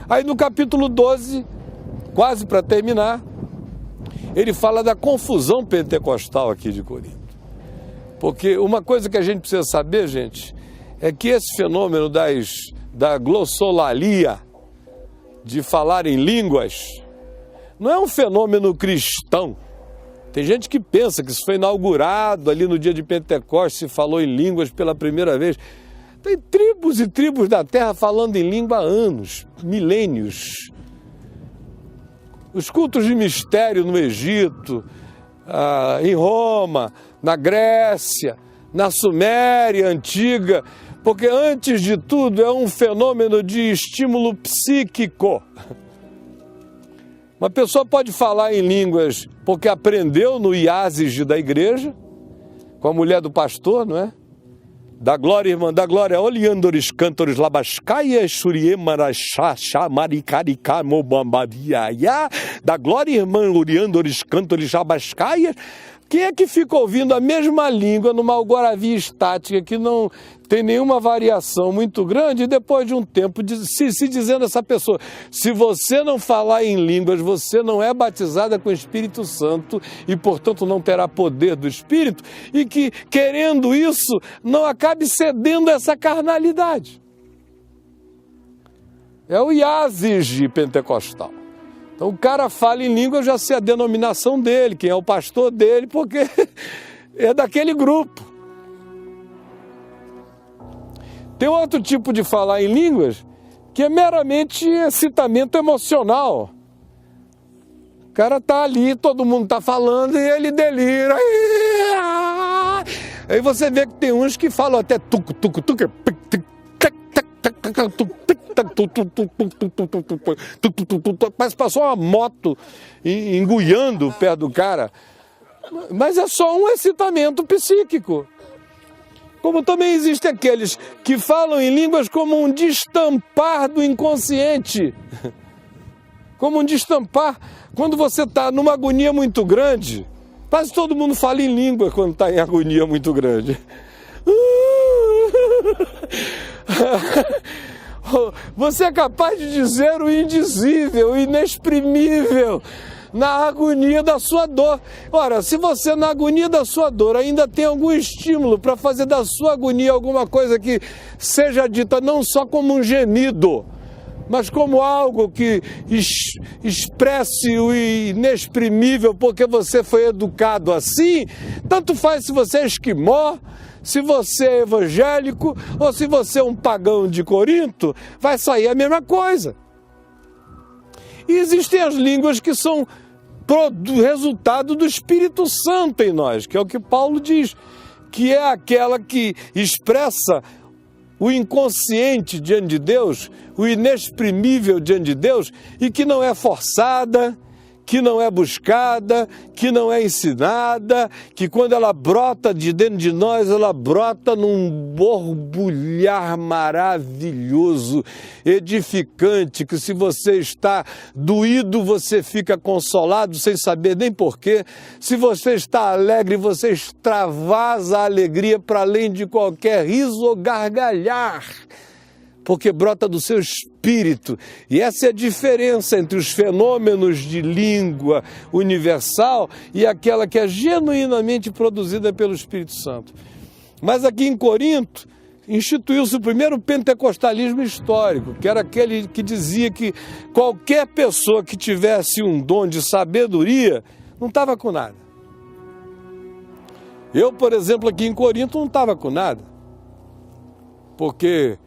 Aí no capítulo 12, quase para terminar, ele fala da confusão pentecostal aqui de Corinto. Porque uma coisa que a gente precisa saber, gente, é que esse fenômeno da glossolalia, de falar em línguas, não é um fenômeno cristão. Tem gente que pensa que isso foi inaugurado ali no dia de Pentecostes, se falou em línguas pela primeira vez. Tem tribos e tribos da terra falando em língua há anos, milênios. Os cultos de mistério no Egito, em Roma, na Grécia, na Suméria antiga, porque antes de tudo é um fenômeno de estímulo psíquico. Uma pessoa pode falar em línguas porque aprendeu no iásige da igreja, com a mulher do pastor, não é? Da glória, irmã, da glória, oleandores, cantores, labascaia, xurie, marachá, maricarica, mobambaria, da glória, irmã, oleandores, cantores, labascaia. Quem é que fica ouvindo a mesma língua numa algoravia estática que não tem nenhuma variação muito grande, e depois de um tempo se dizendo a essa pessoa, se você não falar em línguas, você não é batizada com o Espírito Santo e, portanto, não terá poder do Espírito, e que, querendo isso, não acabe cedendo a essa carnalidade. É o iásige pentecostal. Então o cara fala em língua, eu já sei a denominação dele, quem é o pastor dele, porque é daquele grupo. Tem outro tipo de falar em línguas que é meramente excitamento emocional. O cara tá ali, todo mundo tá falando e ele delira. Aí você vê que tem uns que falam até tucu-tucu-tucu, parece que passou uma moto enguiando perto do cara, mas é só um excitamento psíquico. Como também existem aqueles que falam em línguas como um destampar do inconsciente, como um destampar, quando você está numa agonia muito grande, Quase todo mundo fala em língua quando está em agonia muito grande. Você é capaz de dizer o indizível, o inexprimível, na agonia da sua dor. Ora, se você na agonia da sua dor ainda tem algum estímulo para fazer da sua agonia alguma coisa que seja dita não só como um gemido, mas como algo que expresse o inexprimível, porque você foi educado assim, tanto faz se você é esquimó, se você é evangélico ou se você é um pagão de Corinto, vai sair a mesma coisa. E existem as línguas que são resultado do Espírito Santo em nós, que é o que Paulo diz, que é aquela que expressa o inconsciente diante de Deus, o inexprimível diante de Deus, e que não é forçada, que não é buscada, que não é ensinada, que quando ela brota de dentro de nós, ela brota num borbulhar maravilhoso, edificante, que se você está doído, você fica consolado sem saber nem porquê. Se você está alegre, você extravasa a alegria para além de qualquer riso ou gargalhar, porque brota do seu espírito. E essa é a diferença entre os fenômenos de língua universal e aquela que é genuinamente produzida pelo Espírito Santo. Mas aqui em Corinto, instituiu-se o primeiro pentecostalismo histórico, que era aquele que dizia que qualquer pessoa que tivesse um dom de sabedoria não estava com nada. Eu, por exemplo, aqui em Corinto não estava com nada, porque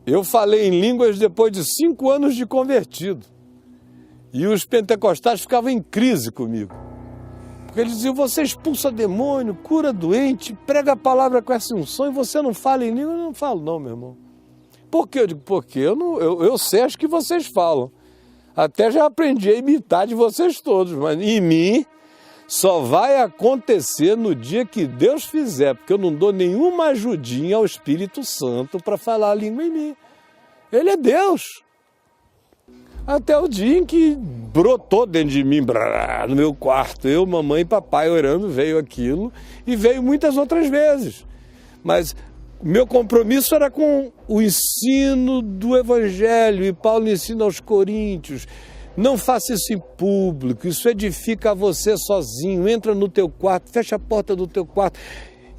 eu falei em línguas depois de 5 anos de convertido. E os pentecostais ficavam em crise comigo. Porque eles diziam, você expulsa demônio, cura doente, prega a palavra com essa unção e você não fala em língua. Eu não falo não, meu irmão. Por quê? Eu digo, porque eu sei as que vocês falam. Até já aprendi a imitar de vocês todos, mas em mim só vai acontecer no dia que Deus fizer, porque eu não dou nenhuma ajudinha ao Espírito Santo para falar a língua em mim. Ele é Deus. Até o dia em que brotou dentro de mim, no meu quarto, eu, mamãe e papai orando, veio aquilo e veio muitas outras vezes. Mas meu compromisso era com o ensino do Evangelho, e Paulo ensina aos Coríntios. Não faça isso em público, isso edifica a você sozinho. Entra no teu quarto, fecha a porta do teu quarto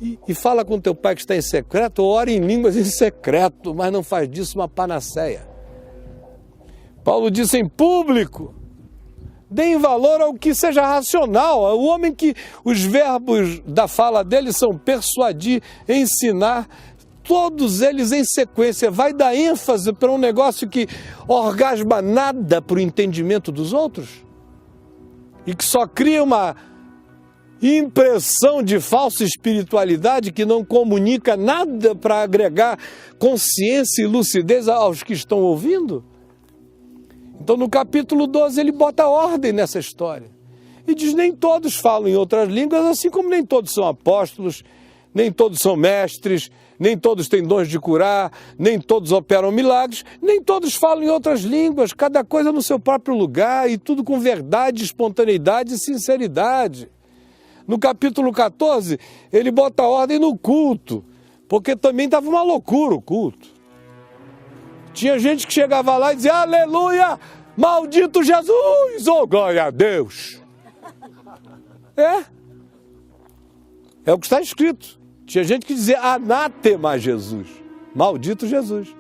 e fala com teu pai que está em secreto, ou ora em línguas em secreto, mas não faz disso uma panaceia. Paulo disse em público, deem valor ao que seja racional, o homem que os verbos da fala dele são persuadir, ensinar, todos eles em sequência. Vai dar ênfase para um negócio que orgasma nada para o entendimento dos outros e que só cria uma impressão de falsa espiritualidade que não comunica nada para agregar consciência e lucidez aos que estão ouvindo? Então no capítulo 12 ele bota ordem nessa história e diz, nem todos falam em outras línguas, assim como nem todos são apóstolos, nem todos são mestres, nem todos têm dons de curar, nem todos operam milagres, nem todos falam em outras línguas, cada coisa no seu próprio lugar e tudo com verdade, espontaneidade e sinceridade. No capítulo 14, ele bota ordem no culto, porque também estava uma loucura o culto. Tinha gente que chegava lá e dizia, aleluia, maldito Jesus, oh glória a Deus. É o que está escrito. Tinha gente que dizia anátema a Jesus, maldito Jesus.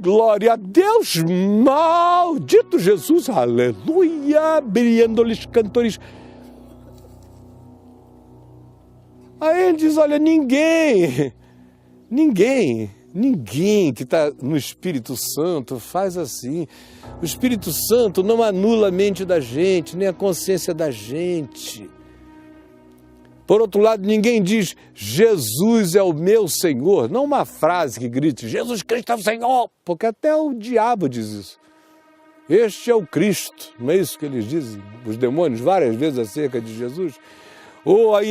Glória a Deus, maldito Jesus, aleluia, brilhando-lhes cantores. Aí ele diz, olha, ninguém que está no Espírito Santo faz assim. O Espírito Santo não anula a mente da gente, nem a consciência da gente. Por outro lado, ninguém diz, Jesus é o meu Senhor. Não uma frase que grite, Jesus Cristo é o Senhor, porque até o diabo diz isso. Este é o Cristo, não é isso que eles dizem, os demônios, várias vezes acerca de Jesus? Ou a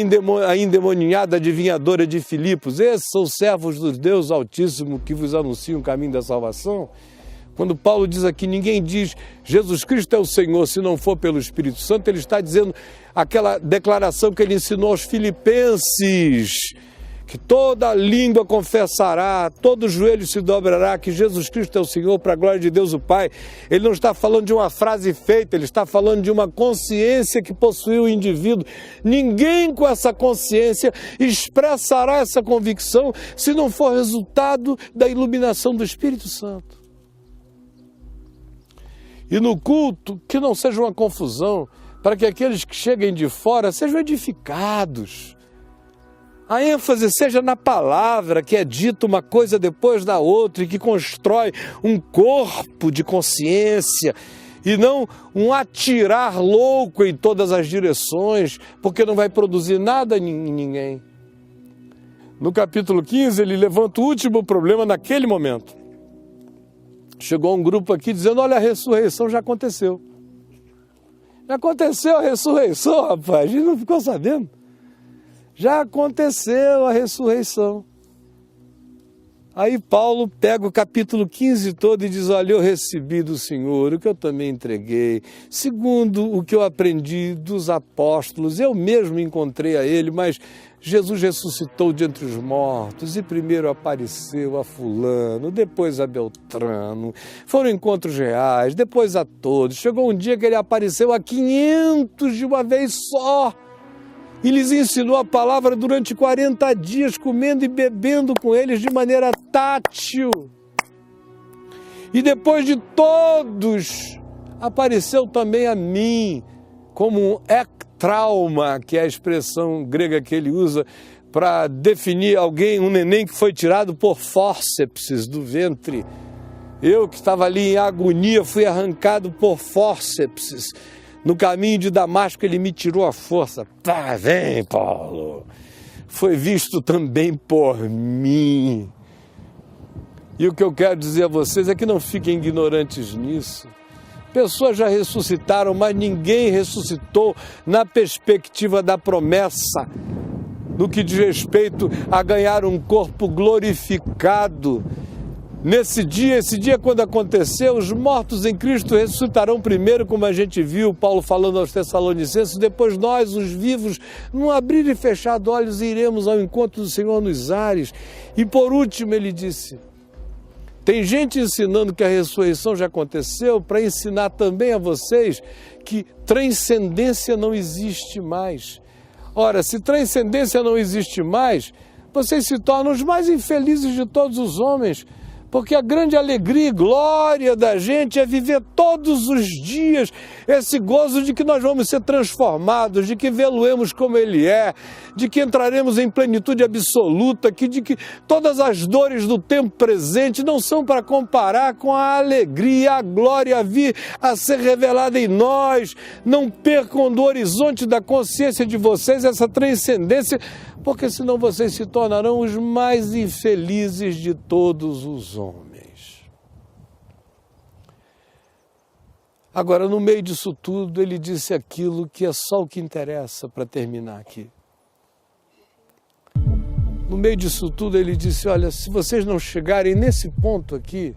endemoniada adivinhadora de Filipos, esses são servos do Deus Altíssimo que vos anunciam o caminho da salvação. Quando Paulo diz aqui, ninguém diz Jesus Cristo é o Senhor se não for pelo Espírito Santo, ele está dizendo aquela declaração que ele ensinou aos filipenses, que toda língua confessará, todo joelho se dobrará, que Jesus Cristo é o Senhor, para a glória de Deus o Pai. Ele não está falando de uma frase feita, ele está falando de uma consciência que possui o indivíduo. Ninguém com essa consciência expressará essa convicção se não for resultado da iluminação do Espírito Santo. E no culto, que não seja uma confusão, para que aqueles que cheguem de fora sejam edificados. A ênfase seja na palavra, que é dita uma coisa depois da outra e que constrói um corpo de consciência e não um atirar louco em todas as direções, porque não vai produzir nada em ninguém. No capítulo 15, ele levanta o último problema naquele momento. Chegou um grupo aqui dizendo, olha, a ressurreição já aconteceu. Já aconteceu a ressurreição, rapaz, a gente não ficou sabendo. Já aconteceu a ressurreição. Aí Paulo pega o capítulo 15 todo e diz, olha, eu recebi do Senhor o que eu também entreguei, segundo o que eu aprendi dos apóstolos, eu mesmo encontrei a ele, mas Jesus ressuscitou de entre os mortos e primeiro apareceu a fulano, depois a Beltrano, foram encontros reais, depois a todos, chegou um dia que ele apareceu a 500 de uma vez só, e lhes ensinou a palavra durante 40 dias, comendo e bebendo com eles de maneira tátil. E depois de todos, apareceu também a mim, como um ektrauma, que é a expressão grega que ele usa para definir alguém, um neném que foi tirado por fórceps do ventre. Eu que estava ali em agonia, fui arrancado por fórceps. No caminho de Damasco, ele me tirou a força. Tá, vem, Paulo. Foi visto também por mim. E o que eu quero dizer a vocês é que não fiquem ignorantes nisso. Pessoas já ressuscitaram, mas ninguém ressuscitou na perspectiva da promessa, no que diz respeito a ganhar um corpo glorificado. Nesse dia, esse dia quando aconteceu, os mortos em Cristo ressuscitarão primeiro, como a gente viu, Paulo falando aos Tessalonicenses, depois nós, os vivos, num abrir e fechar de olhos, iremos ao encontro do Senhor nos ares. E por último ele disse, tem gente ensinando que a ressurreição já aconteceu para ensinar também a vocês que transcendência não existe mais. Ora, se transcendência não existe mais, vocês se tornam os mais infelizes de todos os homens, porque a grande alegria e glória da gente é viver todos os dias esse gozo de que nós vamos ser transformados, de que vê-lo-emos como Ele é, de que entraremos em plenitude absoluta, de que todas as dores do tempo presente não são para comparar com a alegria, a glória a vir a ser revelada em nós. Não percam do horizonte da consciência de vocês essa transcendência, porque senão vocês se tornarão os mais infelizes de todos os homens. Agora, no meio disso tudo, ele disse aquilo que é só o que interessa para terminar aqui. No meio disso tudo, ele disse, olha, se vocês não chegarem nesse ponto aqui,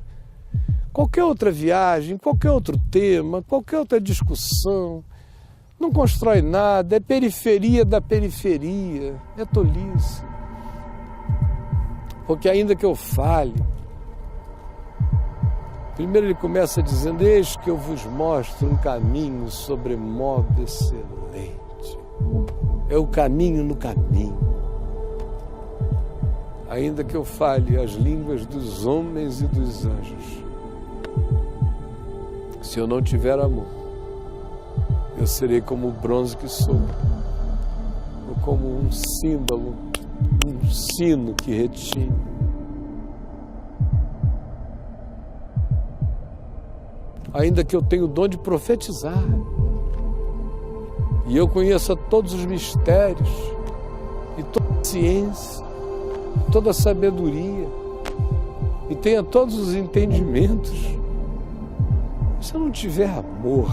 qualquer outra viagem, qualquer outro tema, qualquer outra discussão, não constrói nada, é periferia da periferia, é tolice. Porque ainda que eu fale, primeiro ele começa dizendo, eis que eu vos mostro um caminho sobremodo excelente. É o caminho no caminho. Ainda que eu fale as línguas dos homens e dos anjos, se eu não tiver amor, eu serei como o bronze que sou, ou como um símbolo, um sino que retine. Ainda que eu tenha o dom de profetizar, e eu conheça todos os mistérios, e toda a ciência, toda a sabedoria, e tenha todos os entendimentos, se eu não tiver amor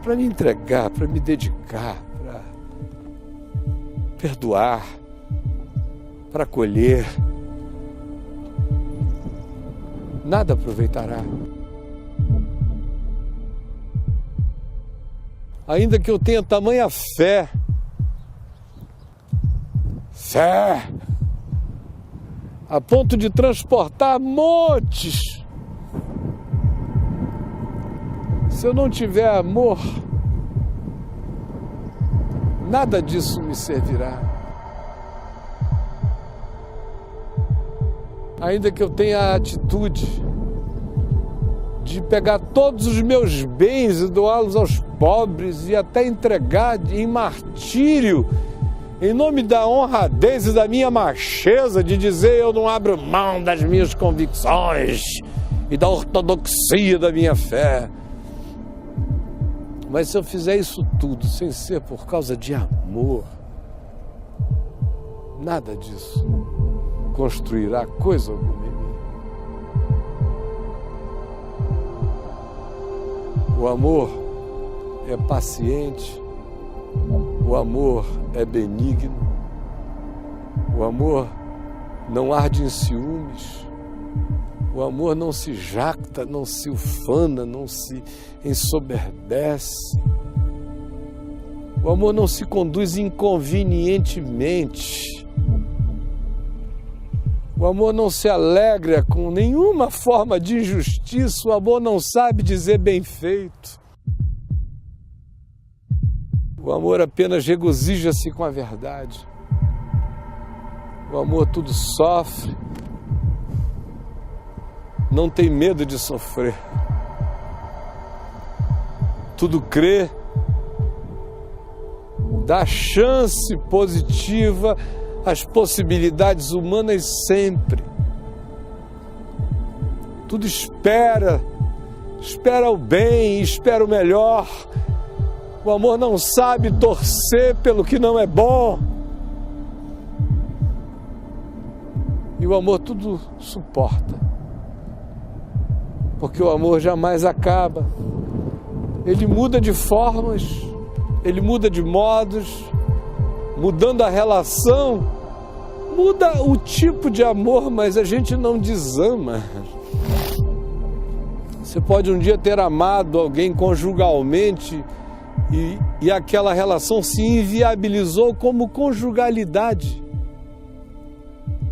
para me entregar, para me dedicar, para perdoar, para acolher, nada aproveitará. Ainda que eu tenha tamanha fé, a ponto de transportar montes, se eu não tiver amor, nada disso me servirá. Ainda que eu tenha a atitude de pegar todos os meus bens e doá-los aos pobres e até entregar em martírio, em nome da honradez e da minha macheza de dizer eu não abro mão das minhas convicções e da ortodoxia da minha fé. Mas se eu fizer isso tudo sem ser por causa de amor, nada disso construirá coisa alguma em mim. O amor é paciente, o amor é benigno, o amor não arde em ciúmes, o amor não se jacta, não se ufana, não se ensoberbece, o amor não se conduz inconvenientemente, o amor não se alegra com nenhuma forma de injustiça, o amor não sabe dizer bem feito. O amor apenas regozija-se com a verdade. O amor tudo sofre, não tem medo de sofrer. Tudo crê, dá chance positiva às possibilidades humanas sempre. Tudo espera o bem, espera o melhor. O amor não sabe torcer pelo que não é bom. E o amor tudo suporta. Porque o amor jamais acaba. Ele muda de formas, ele muda de modos, mudando a relação, muda o tipo de amor, mas a gente não desama. Você pode um dia ter amado alguém conjugalmente e aquela relação se inviabilizou como conjugalidade.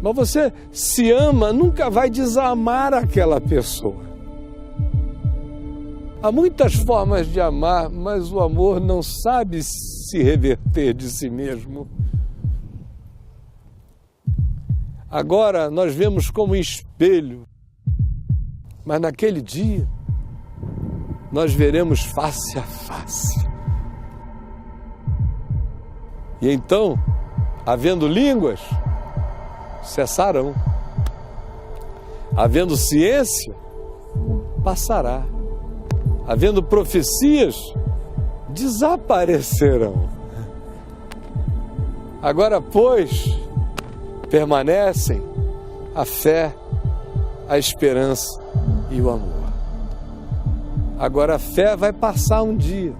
Mas você se ama, nunca vai desamar aquela pessoa. Há muitas formas de amar, mas o amor não sabe se reverter de si mesmo. Agora nós vemos como espelho, mas naquele dia nós veremos face a face. E então, havendo línguas, cessarão. Havendo ciência, passará. Havendo profecias, desaparecerão. Agora, pois, permanecem a fé, a esperança e o amor. Agora a fé vai passar um dia,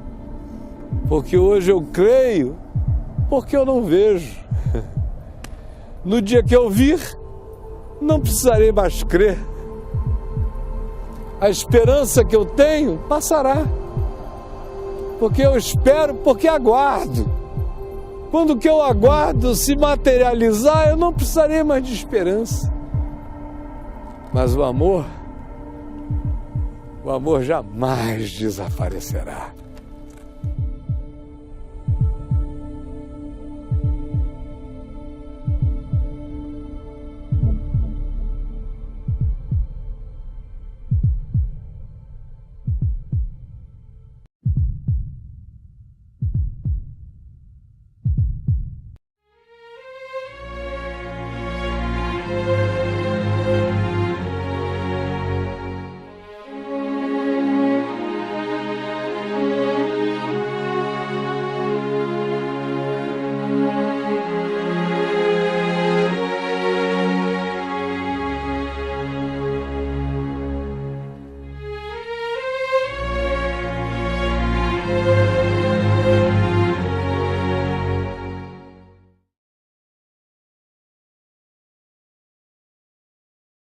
porque hoje eu creio, porque eu não vejo. No dia que eu vir, não precisarei mais crer. A esperança que eu tenho passará, porque eu espero, porque aguardo. Quando o que eu aguardo se materializar, eu não precisarei mais de esperança. Mas o amor jamais desaparecerá.